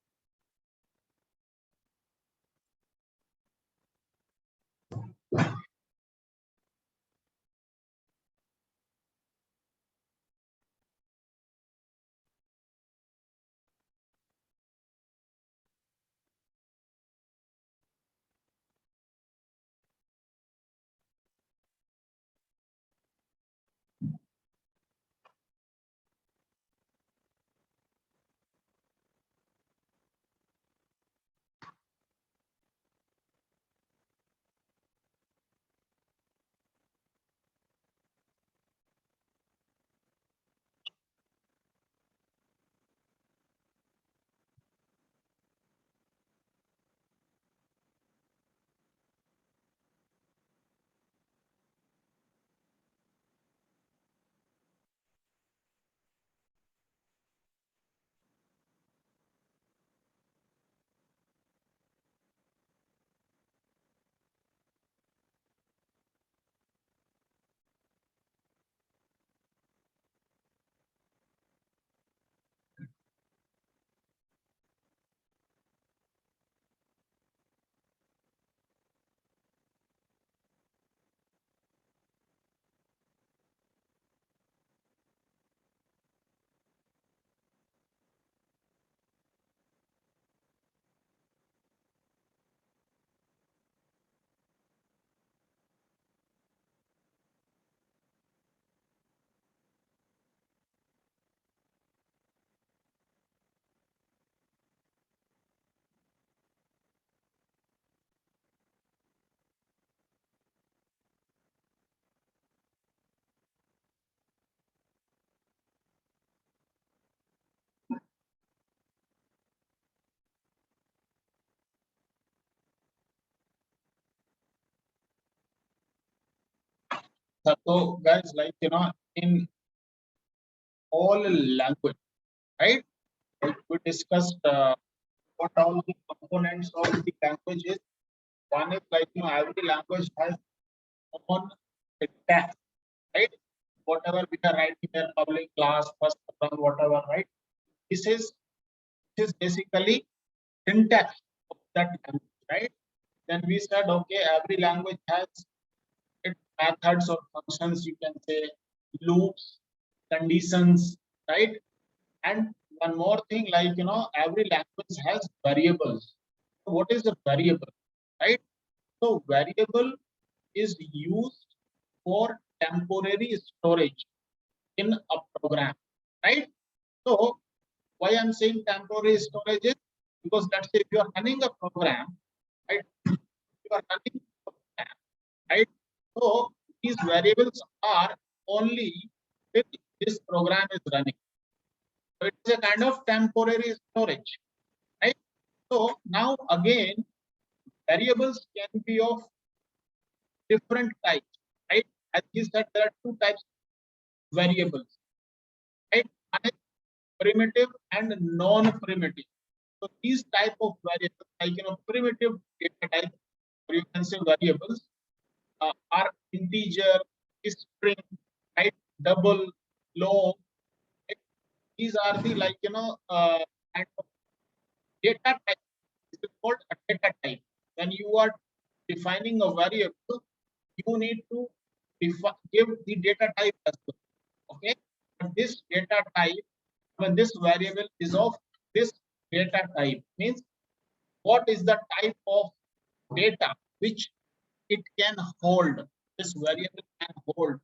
So guys, in all language, right? Like we discussed what all the components of the language is. One is every language has own syntax, right? Whatever we are writing in public class, first round, whatever, right? This is basically syntax of that language, right? Then we said, okay, every language has its methods or functions, you can say loops, conditions, right? And one more thing, every language has variables. So what is a variable, right? So variable is used for temporary storage in a program, right? So why I'm saying temporary storage is because let's say if you are running a program, right? You are running a program, right? So these variables are only if this program is running. So it is a kind of temporary storage, right? So now again, variables can be of different types, right? As he said, there are two types of variables, right? One is primitive and non-primitive. So these type of variables, primitive data type, or you can say variables, are integer, string, right? Double, long. Right? These are the kind of data type. This is called a data type. When you are defining a variable, you need to give the data type as well. Okay, and this data type, when this variable is of this data type, means what is the type of data which it can hold. This variable can hold.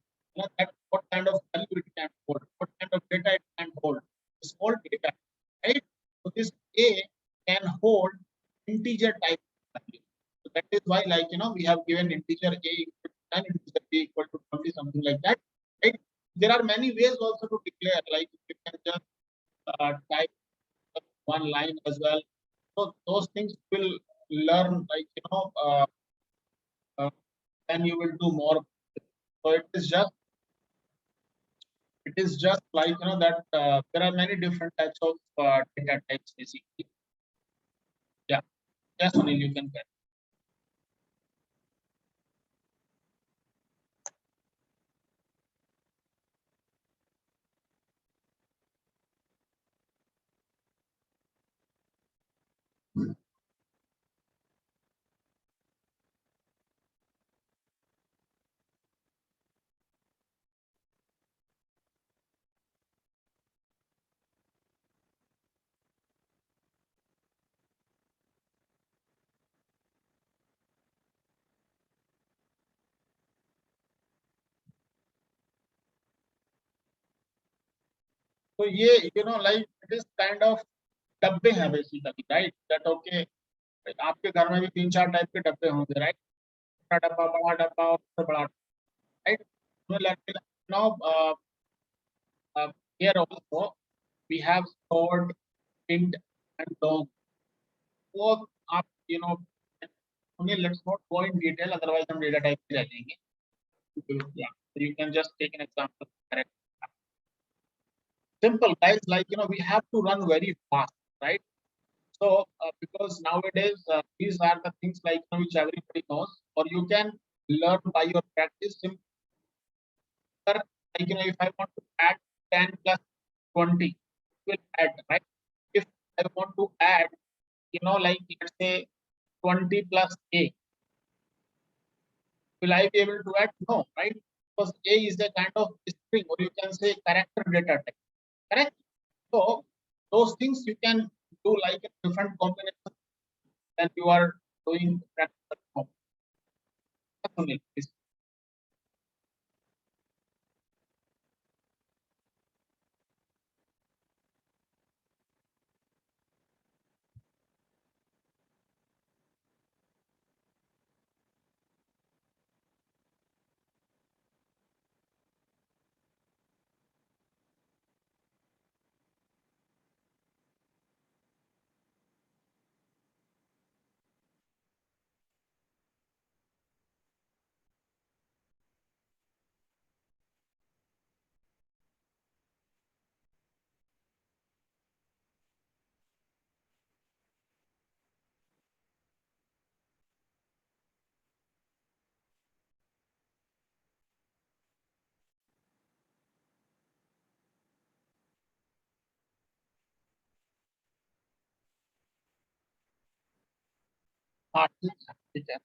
That what kind of value it can hold, what kind of data it can hold. It's called data, right? So this A can hold integer type value. So that is why, we have given integer A equal to 10, integer B equal to 20, something like that, right? There are many ways also to declare, like you can just type one line as well. So those things will learn, then you will do more. So it is just that there are many different types of data types basically. Yeah, yes, Sunil, you can get. So yeah, it is kind of डब्बे हैं basically, right? That okay, आपके घर में भी तीन चार type के डब्बे होंगे, right? छोटा डब्बा, बड़ा डब्बा और उससे बड़ा, right? So now here also we have stored int and dog. वो आप let's not go in detail, otherwise हम data type पे जाएंगे. Yeah, so you can just take an example. Correct. Simple guys, we have to run very fast, right? So because nowadays these are the things which everybody knows, or you can learn by your practice. Simple, if I want to add 10 plus 20, will add, right? If I want to add, let's say 20 plus a, will I be able to add? No, right? Because a is a kind of string, or you can say character data type, correct? So those things you can do like a different combination than you are doing practical. हाँ ठीक है ठीक है।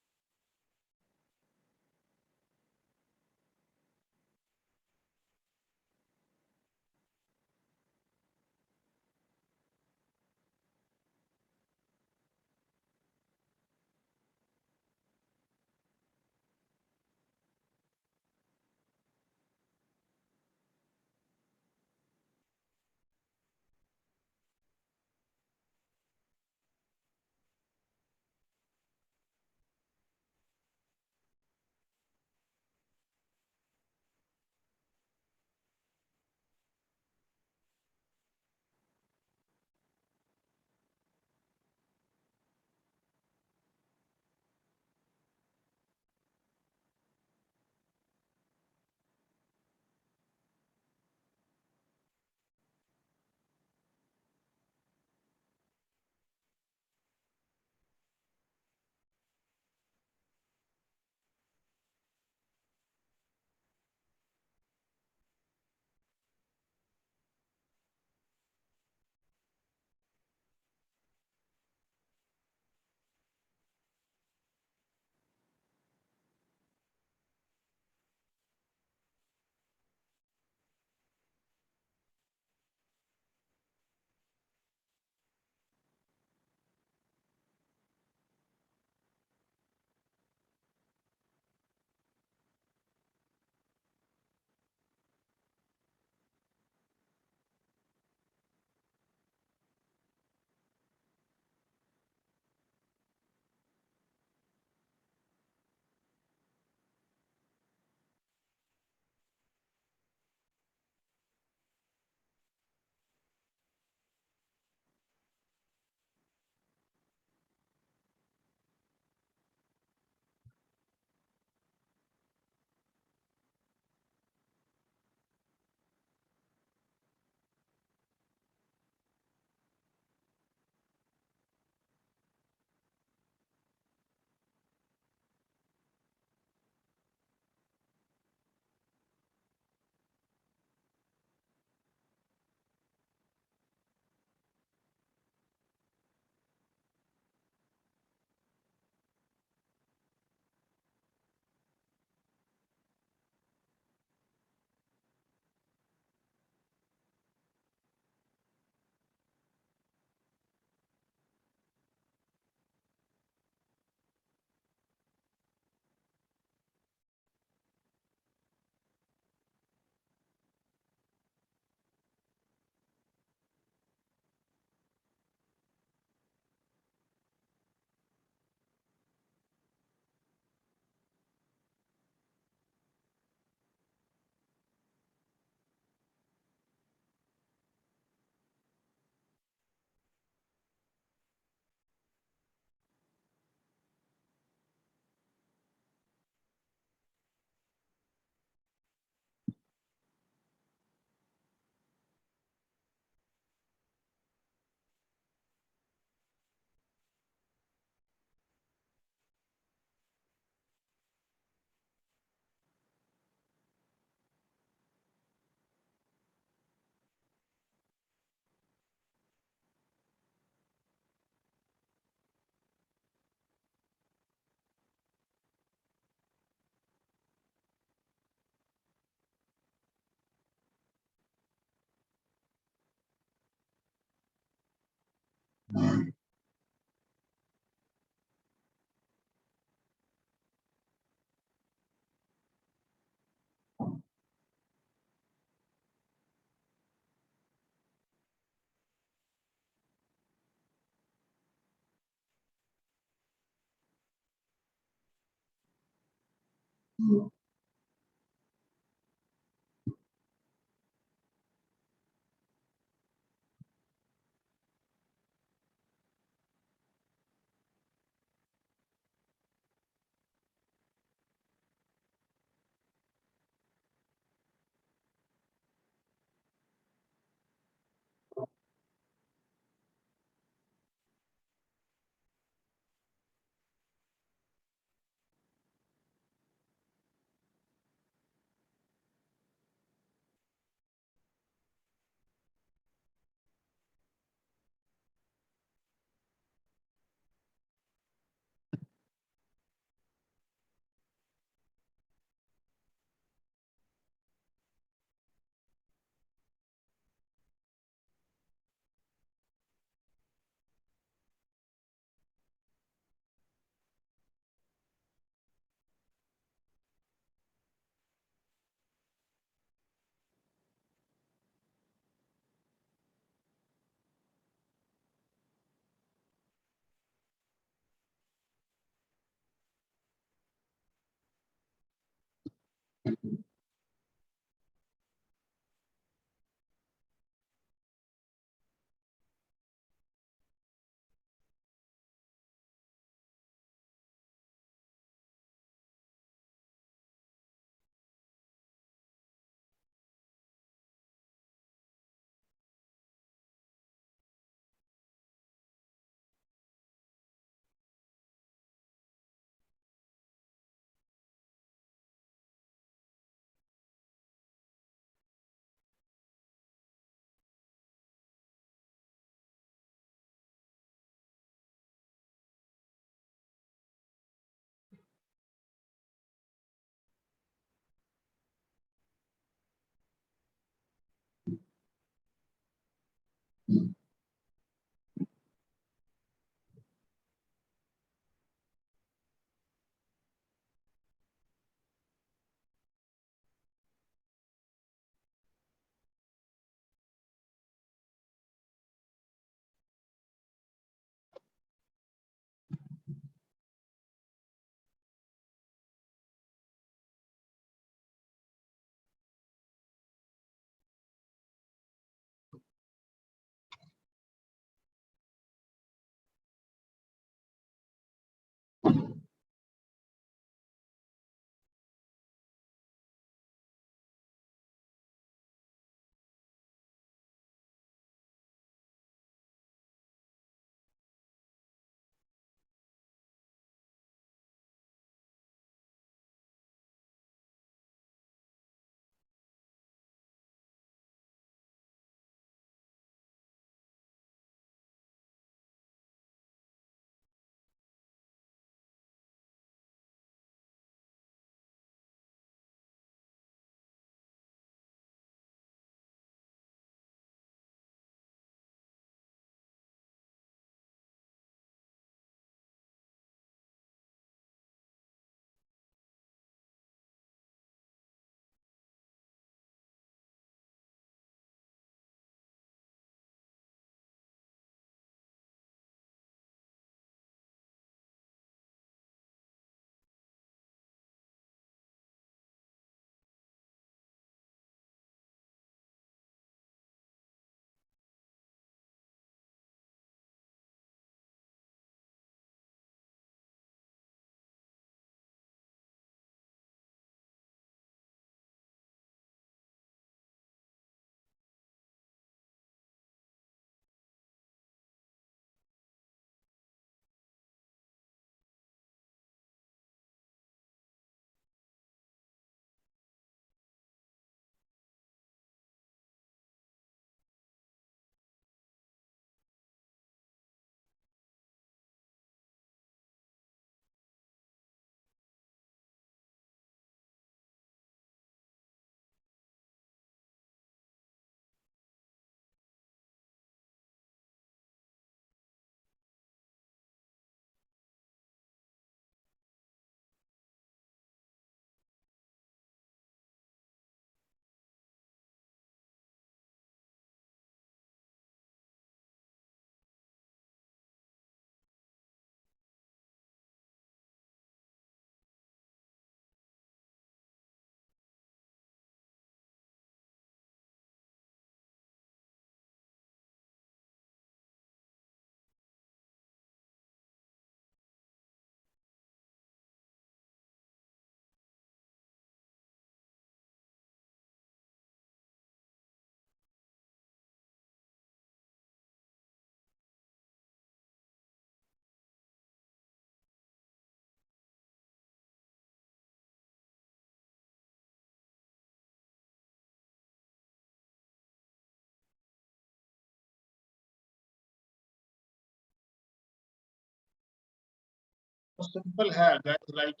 simple है guys, like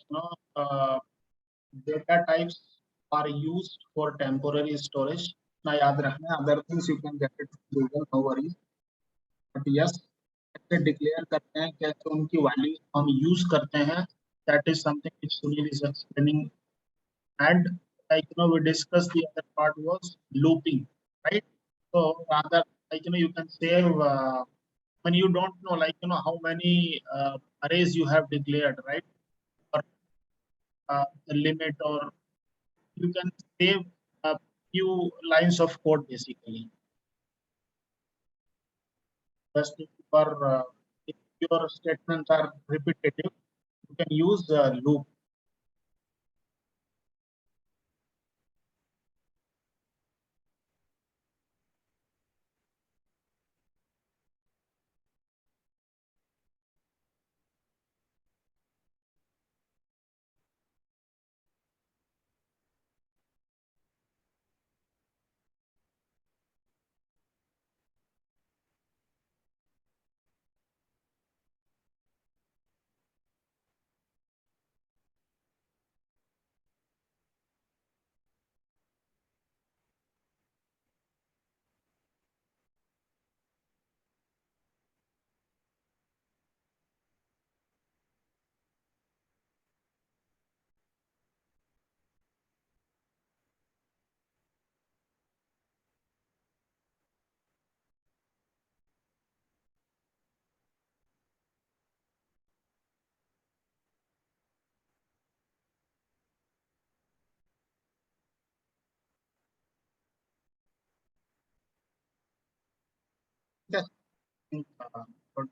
data types are used for temporary storage. ना याद रखना, other things you can get it from Google, no worries. But yes, कैसे declare करते हैं, कैसे उनकी value हम use करते हैं, that is something which Sunil is explaining. And like we discussed, the other part was looping, right? So rather, like you can save when you don't know, like how many arrays you have declared, right? Or the limit, or you can save a few lines of code basically. Just if your statements are repetitive, you can use loop. Just think, but,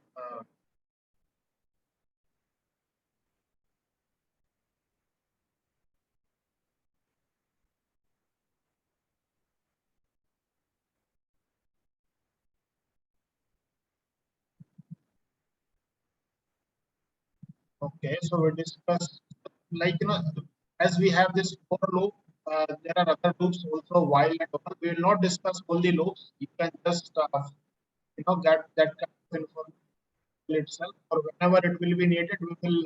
okay, so we discuss, like as we have this for loop, there are other loops also, while and all. We will not discuss all the loops. You can just get that kind of information itself, or whenever it will be needed, we will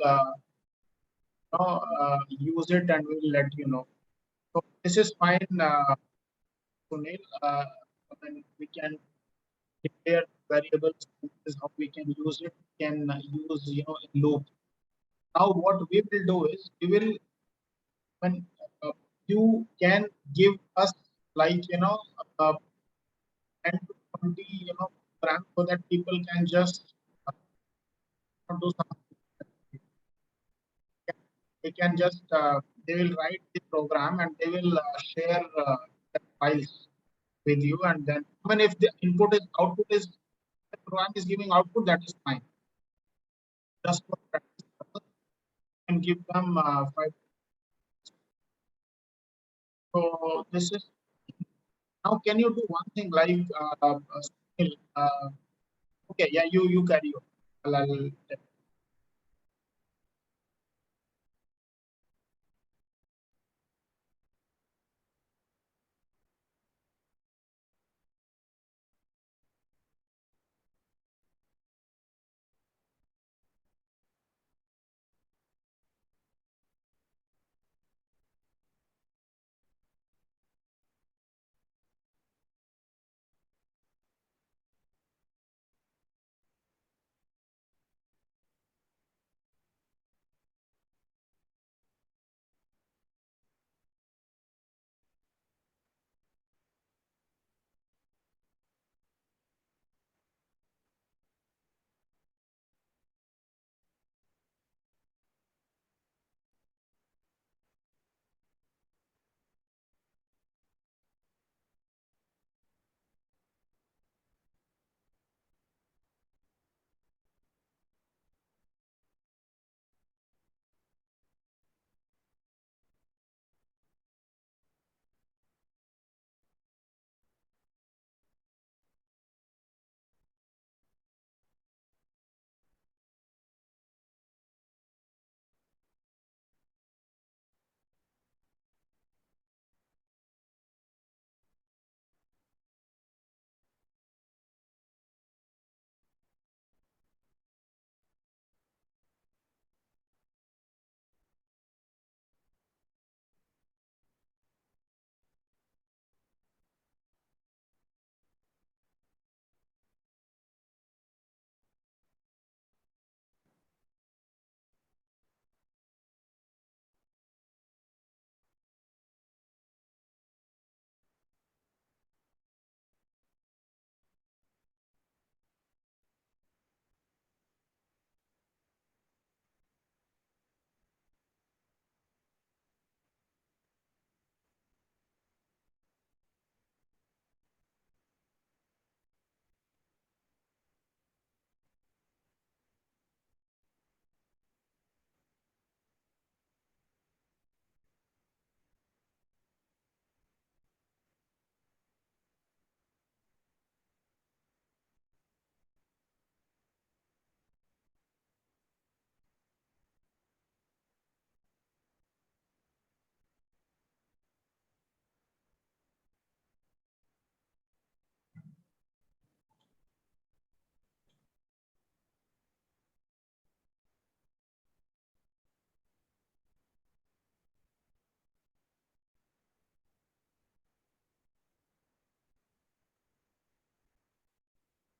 use it and we will let you know. So this is fine, Sunil. And we can declare variables. This is how we can use it. We can use loop. Now what we will do is we will, when you can give us, like uh, 10 to 20 grams, so that people can just do something. They can just they will write the program and they will share the files with you, and then even if the input is output is, the program is giving output, that is fine. Just for practice purpose, and give them 5. So this is, now can you do one thing, like Sunil, okay, yeah, you carry on. I'll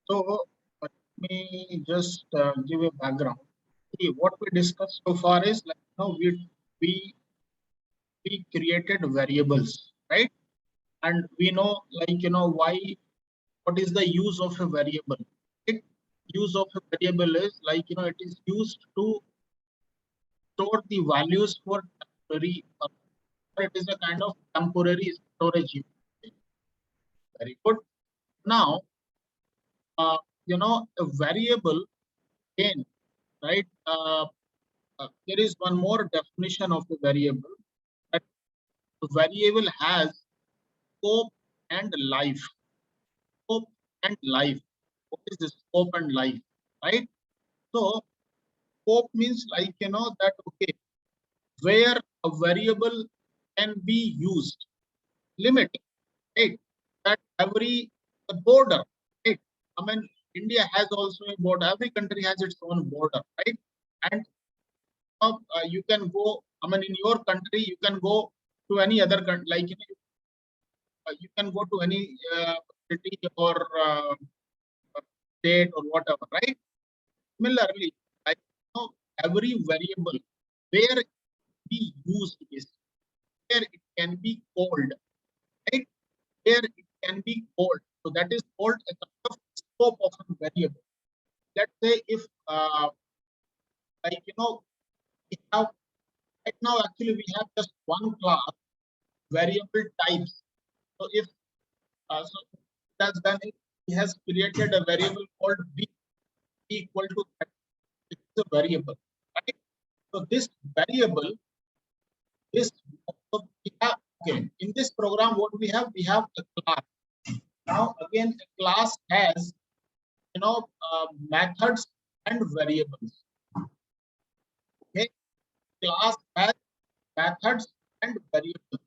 So let me just give a background. See, what we discussed so far is like we we created variables, right? And we know like why, what is the use of a variable? Right? Use of a variable is like it is used to store the values for temporary, or it is a kind of temporary storage unit. Very good. Now, a variable again, right? There is one more definition of the variable, that the variable has scope and life. Scope and life. What is the scope and life? Right? So scope means like that okay, where a variable can be used. Limit, right? That every the border, right? I mean, India has also a border. Every country has its own border, right? And you can go. I mean, in your country, you can go to any other country. Like you can go to any city or state or whatever, right? Similarly, like every variable where we use is where it can be called, right? Where it can be called. So that is called a kind of scope of a variable. Let's say if like we have right now actually we have just one class variable types. So if so that's done it, he has created a variable called b equal to that. It's a variable, right? So this variable, this so we have, okay, in this program what we have a class. Now again a class has methods and variables. Okay, class has methods and variables.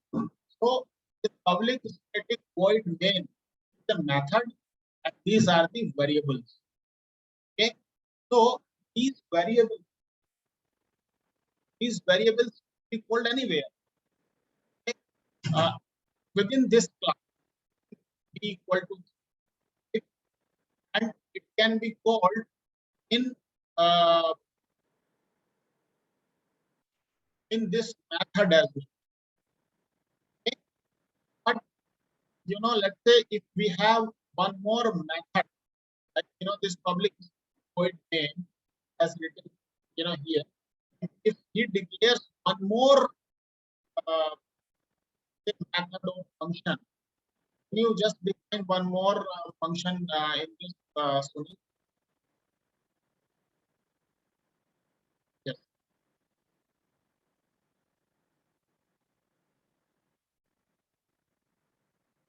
So the public static void main is the method, and these are the variables. Okay, so these variables, be called anywhere. Okay? Within this class, be equal to it, and it can be called in uh, in this method as well. Okay? But let's say if we have one more method, like this public void main as written here, if he declares one more method or function, can you just define one more function in this Sunil? Yes.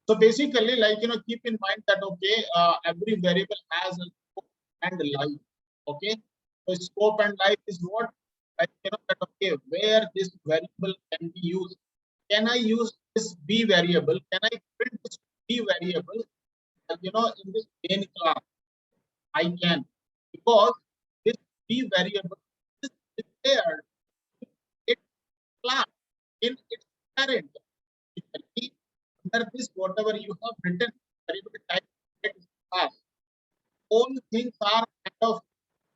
So basically, like keep in mind that okay, every variable has a scope and life. Okay, so scope and life is what, like that okay, where this variable can be used. Can I use this b variable? Can I print this b variable? In this main class, I can, because this b variable is declared in its class, in its parent. Under this, whatever you have written, variable type class, all things are kind of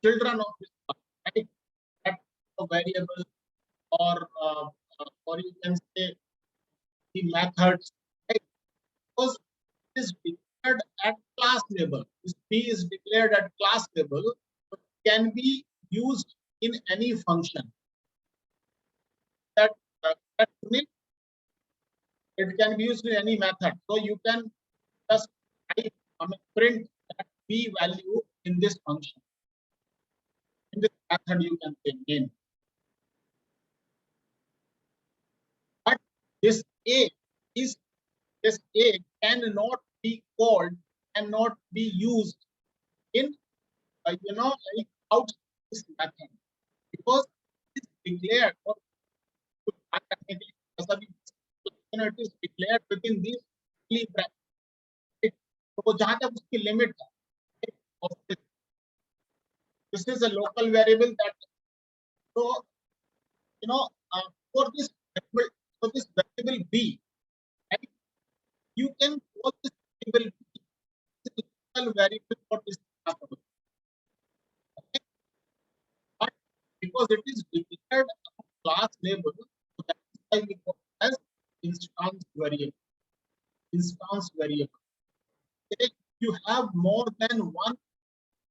children of this class, right? That variable, or you can say the methods, right? Because it is declared at class level. This P is declared at class level, but can be used in any function. That that it can be used in any method. So you can just type, print that p value in this function. In this method, you can say in. But this a is this a cannot be called, cannot be used in like outside this method, because it is declared or it is declared within these brackets. So जहाँ तक उसकी limit of this is a local variable that so for this variable, b, right, you can call this variable b, local variable for this because it is declared class label, so that is why we call it as instance variable. Instance variable. If you have more than one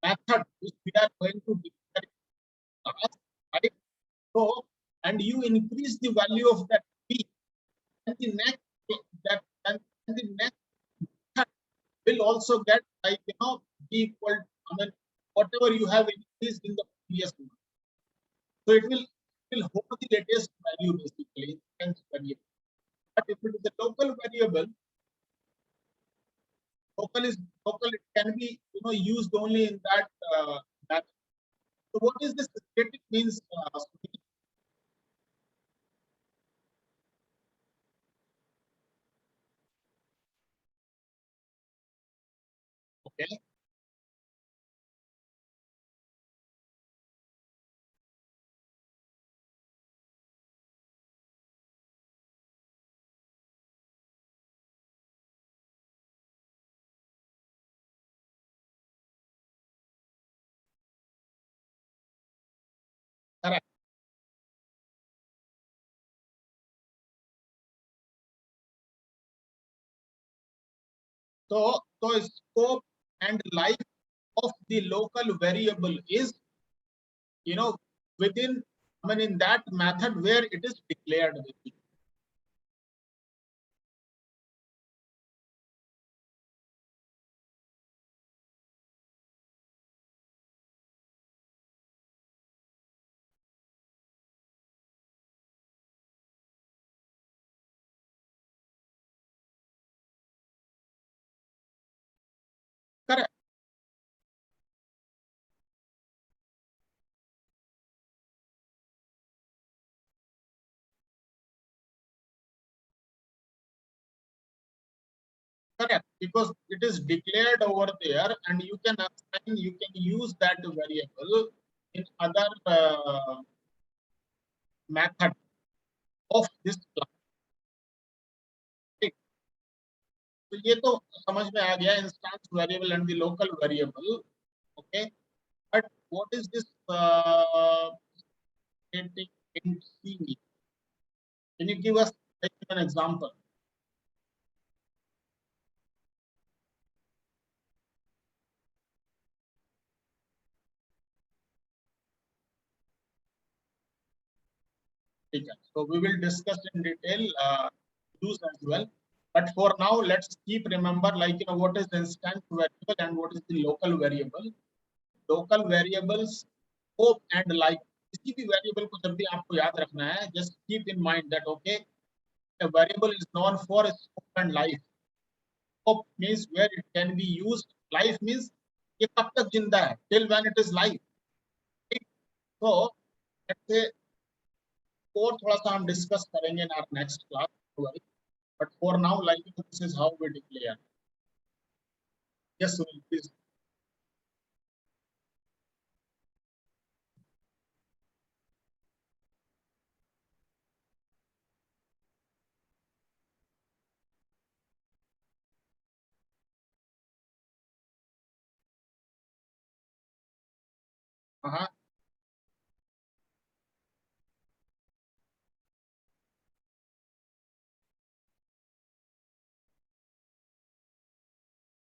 method which we are going to declare class, right? So, and you increase the value of that p, and the next that and the next method will also get, like, b equal, I mean, whatever you have increased in the previous one. So it will hold the latest value basically, instance variable. But if it is a local variable, local is local, it can be used only in that that. So what is this static means? Okay, correct. So scope and life of the local variable is, within, I mean, in that method where it is declared. Basically. Correct. Correct, because it is declared over there, and you can assign, you can use that variable in other method of this class. तो ये तो समझ में आ गया, instance variable and the local variable. Okay, but what is this static int c? Can you give us an example? So we will discuss in detail use as well. But for now, let's keep remember, like, what is the instance variable and what is the local variable. Local variables, scope and life. किसी भी variable को जब भी आपको याद रखना है, just keep in mind that okay, a variable is known for scope and life. Scope means where it can be used. Life means ये कब तक जिंदा है, till when it is live. So let's say, और थोड़ा सा हम discuss करेंगे in our next class. But for now, like, this is how we declare. Yes, Sunil, please. Uh-huh.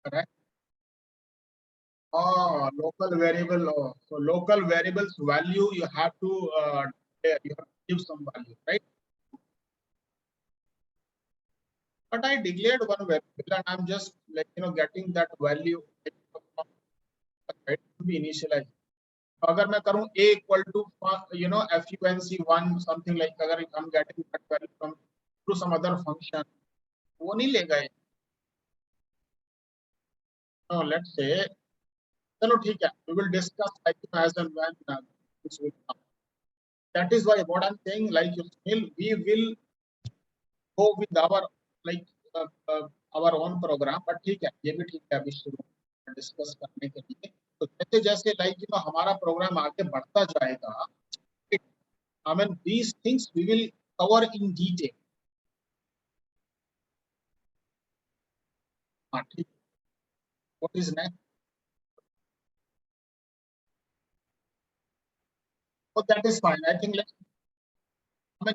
Correct. Oh, local variable. Oh, so local variables value you have to you have to give some value, right? But I declared one variable and I'm just, like, getting that value, right, to be initialized. अगर मैं करूं a equal to func1 something, like, अगर I'm getting that value from through some other function, वो नहीं लेगा ये. No, let's say, चलो ठीक है, we will discuss, like, as and when this will come. That is why what I'm saying, like, we will go with our, like, uh, uh, our own program. But ठीक है, ये भी ठीक है अभी शुरू डिस्कस करने के लिए. तो जैसे जैसे, like, हमारा प्रोग्राम आगे बढ़ता जाएगा, I mean, these things we will cover in detail. हाँ, ठीक. What is next? So that is fine. I think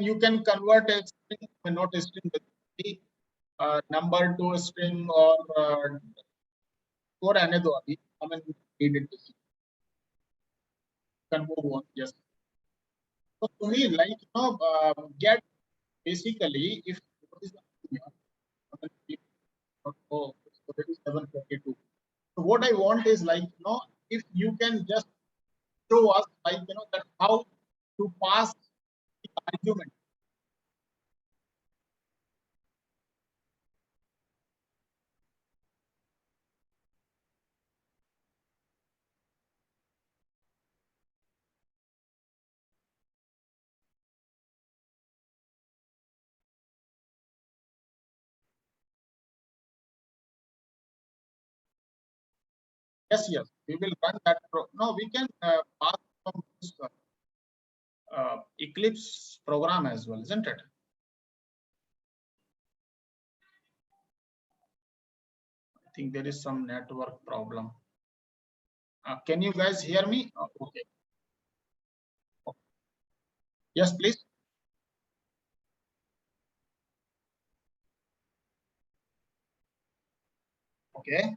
you can convert a string, not a string, but the number to a string or another. Need it. Can move on. Yes. So to me, get basically if what is the oh, so it is 742. So what I want is if you can just show us that how to pass the argument. Yes, yes, we will run that. No, we can pass from this Eclipse program as well, isn't it? I think there is some network problem. Can you guys hear me? Okay. Yes, please. Okay.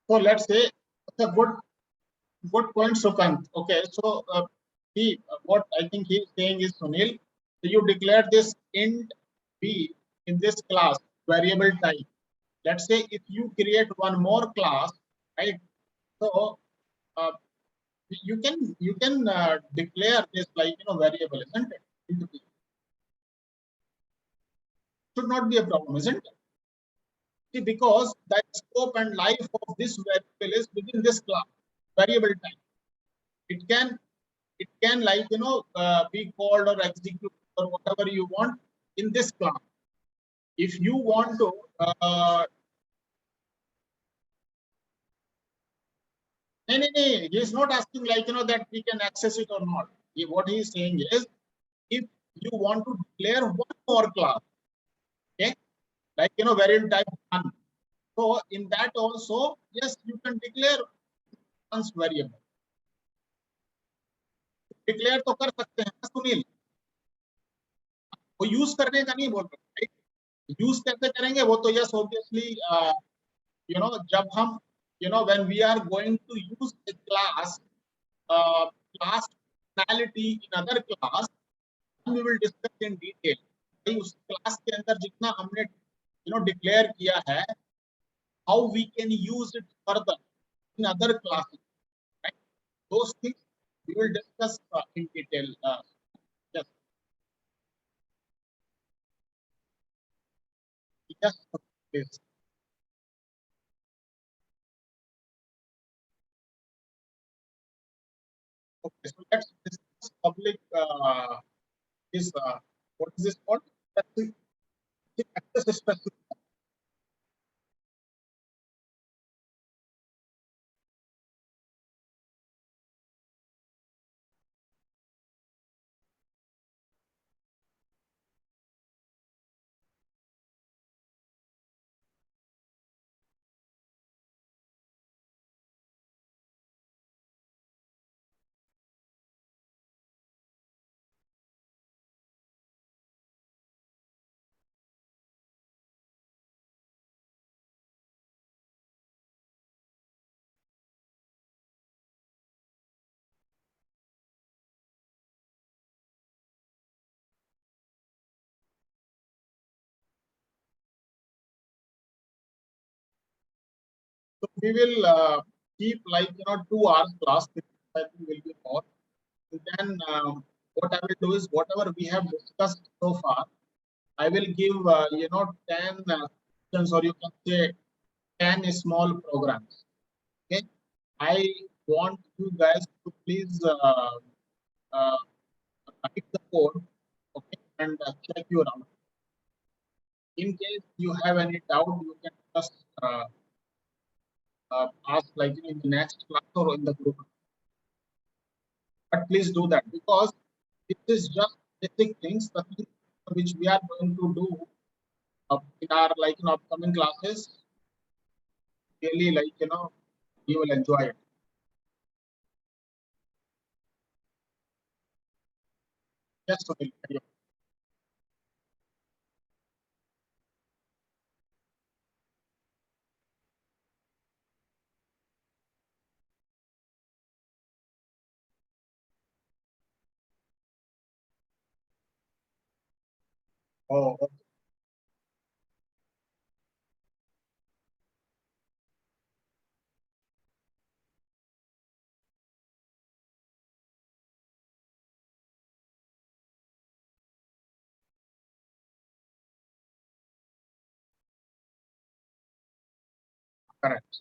So let's say it's a good point, Sukant. Okay, so what I think he's saying is, Sunil, you declare this int b in this class variable type. Let's say if you create one more class, right? So uh, you can declare this variable, isn't it? Should not be a problem, isn't it? See, because the scope and life of this variable is within this class variable type. It can be called or executed or whatever you want in this class. If you want to he is not asking that we can access it or not. What he is saying is, if you want to declare one more class, okay, variable type 1. So in that also, yes, you can declare one's variable. Declare तो कर सकते हैं ना सुनील, वो use करने का नहीं बोल रहे, यूज कैसे करेंगे वो तो यस ऑब्वियसली जब हम when we are going to use a class class functionality in other class, we will discuss in detail भाई उस क्लास के अंदर जितना हमने डिक्लेयर किया है, how we can use it further in other classes, right? Those things we will discuss in detail. Yes. Yes, please. Okay, so let's discuss public is what is this called? Specific access specific. So we will keep 2 hours class. I think will be more. And then what I will do is whatever we have discussed so far, I will give 10 sections, or you can say 10 small programs. Okay, I want you guys to please uh, write the code, okay, and check your out. In case you have any doubt, you can just ask like in the next class or in the group. But please do that, because this is just basic things, the things which we are going to do in our like in upcoming classes. Really, like you will enjoy it. Yes, Sunil. Oh, okay. Correct.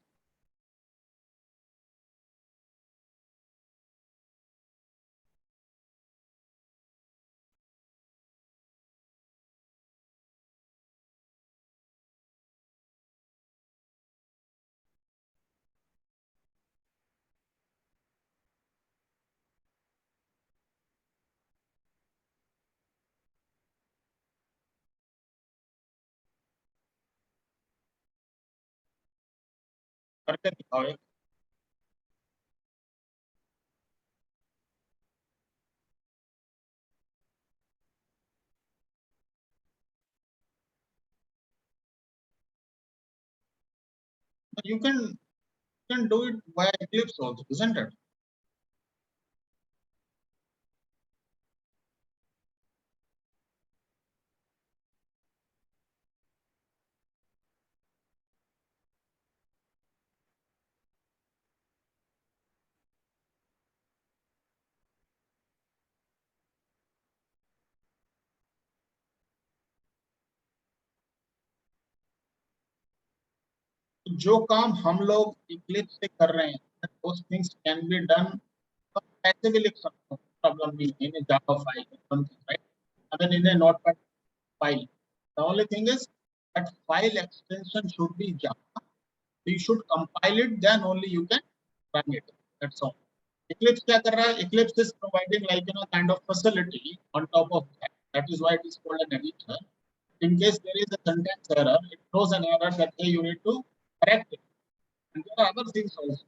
Correct. You can do it via Eclipse also, isn't it? जो काम हम लोग Eclipse से कर रहे हैं, those things can be done. तो ऐसे भी लिख सकते हो, प्रॉब्लम नहीं है, in a Java file or something, right? And then in a Notepad file. The only thing is that file extension should be Java. You should compile it, then only you can run it. That's all. Eclipse क्या कर रहा है? Eclipse is providing like kind of facility on top of that. That is why it is called an editor. In case there is a syntax error, it throws an error that hey, you need to correct it. And there are other things also.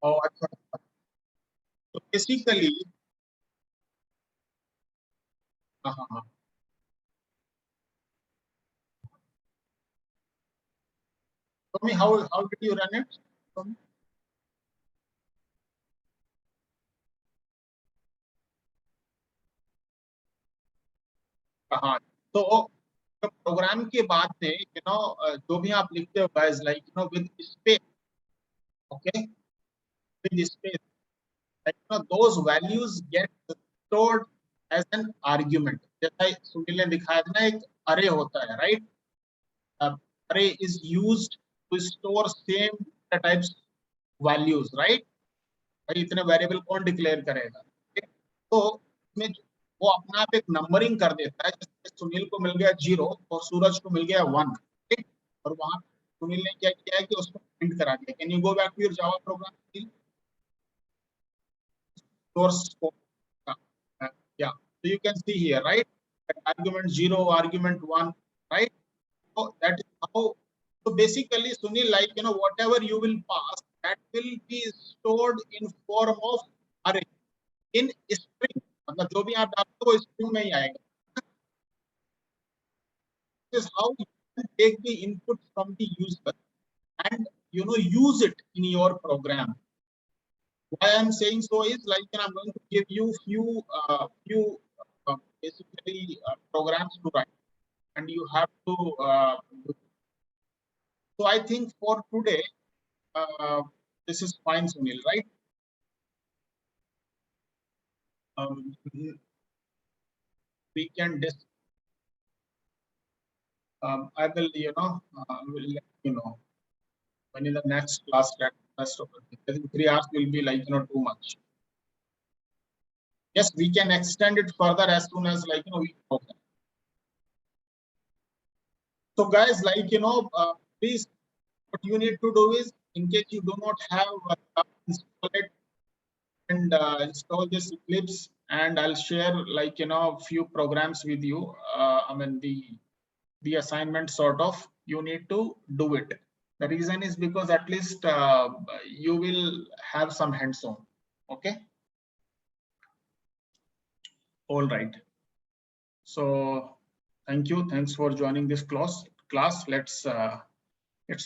Oh, अच्छा. So basically, हाँ हाँ हाँ. Tell me how did you run it? Tell me. हाँ. तो programme के बाद में जो भी आप लिखते हो guys, like with space, okay, with space, like those values get stored as an argument. जैसा सुनील ने दिखाया था ना, एक array होता है, right? Array is used to store same types values, right? भाई इतने वेरिएबल कौन डिक्लेयर करेगा, ठीक? तो इसमें वो अपना आप एक नंबरिंग कर देता है, जैसे सुनील को मिल गया 0 और सूरज को मिल गया 1, ठीक? और वहां सुनील ने क्या किया है कि उसको प्रिंट करा दिया. Can you go back to your Java program? Source code. Yeah. So you can see here, right? Argument 0, argument 1, right? So that is how. So basically, Sunil, like whatever you will pass, that will be stored in form of array in string. मतलब जो भी आप डालते हो वो string में ही आएगा. This is how you can take the input from the user and use it in your program. Why I'm saying so is like I'm going to give you few basically programs to write, and you have to. So I think for today, uh, this is fine, Sunil, right? we can I will, will let you know when in the next class that rest of it. I think 3 hours will be like, too much. Yes, we can extend it further as soon as like, we program. So guys, like, please, what you need to do is, in case you do not have install it and install this Eclipse, and I'll share like, few programs with you. I mean, the assignment sort of, you need to do it. The reason is because at least you will have some hands-on. Okay. All right. So thank you. Thanks for joining this class. Let's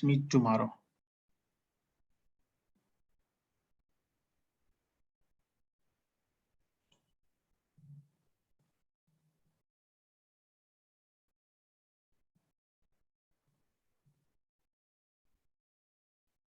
meet tomorrow.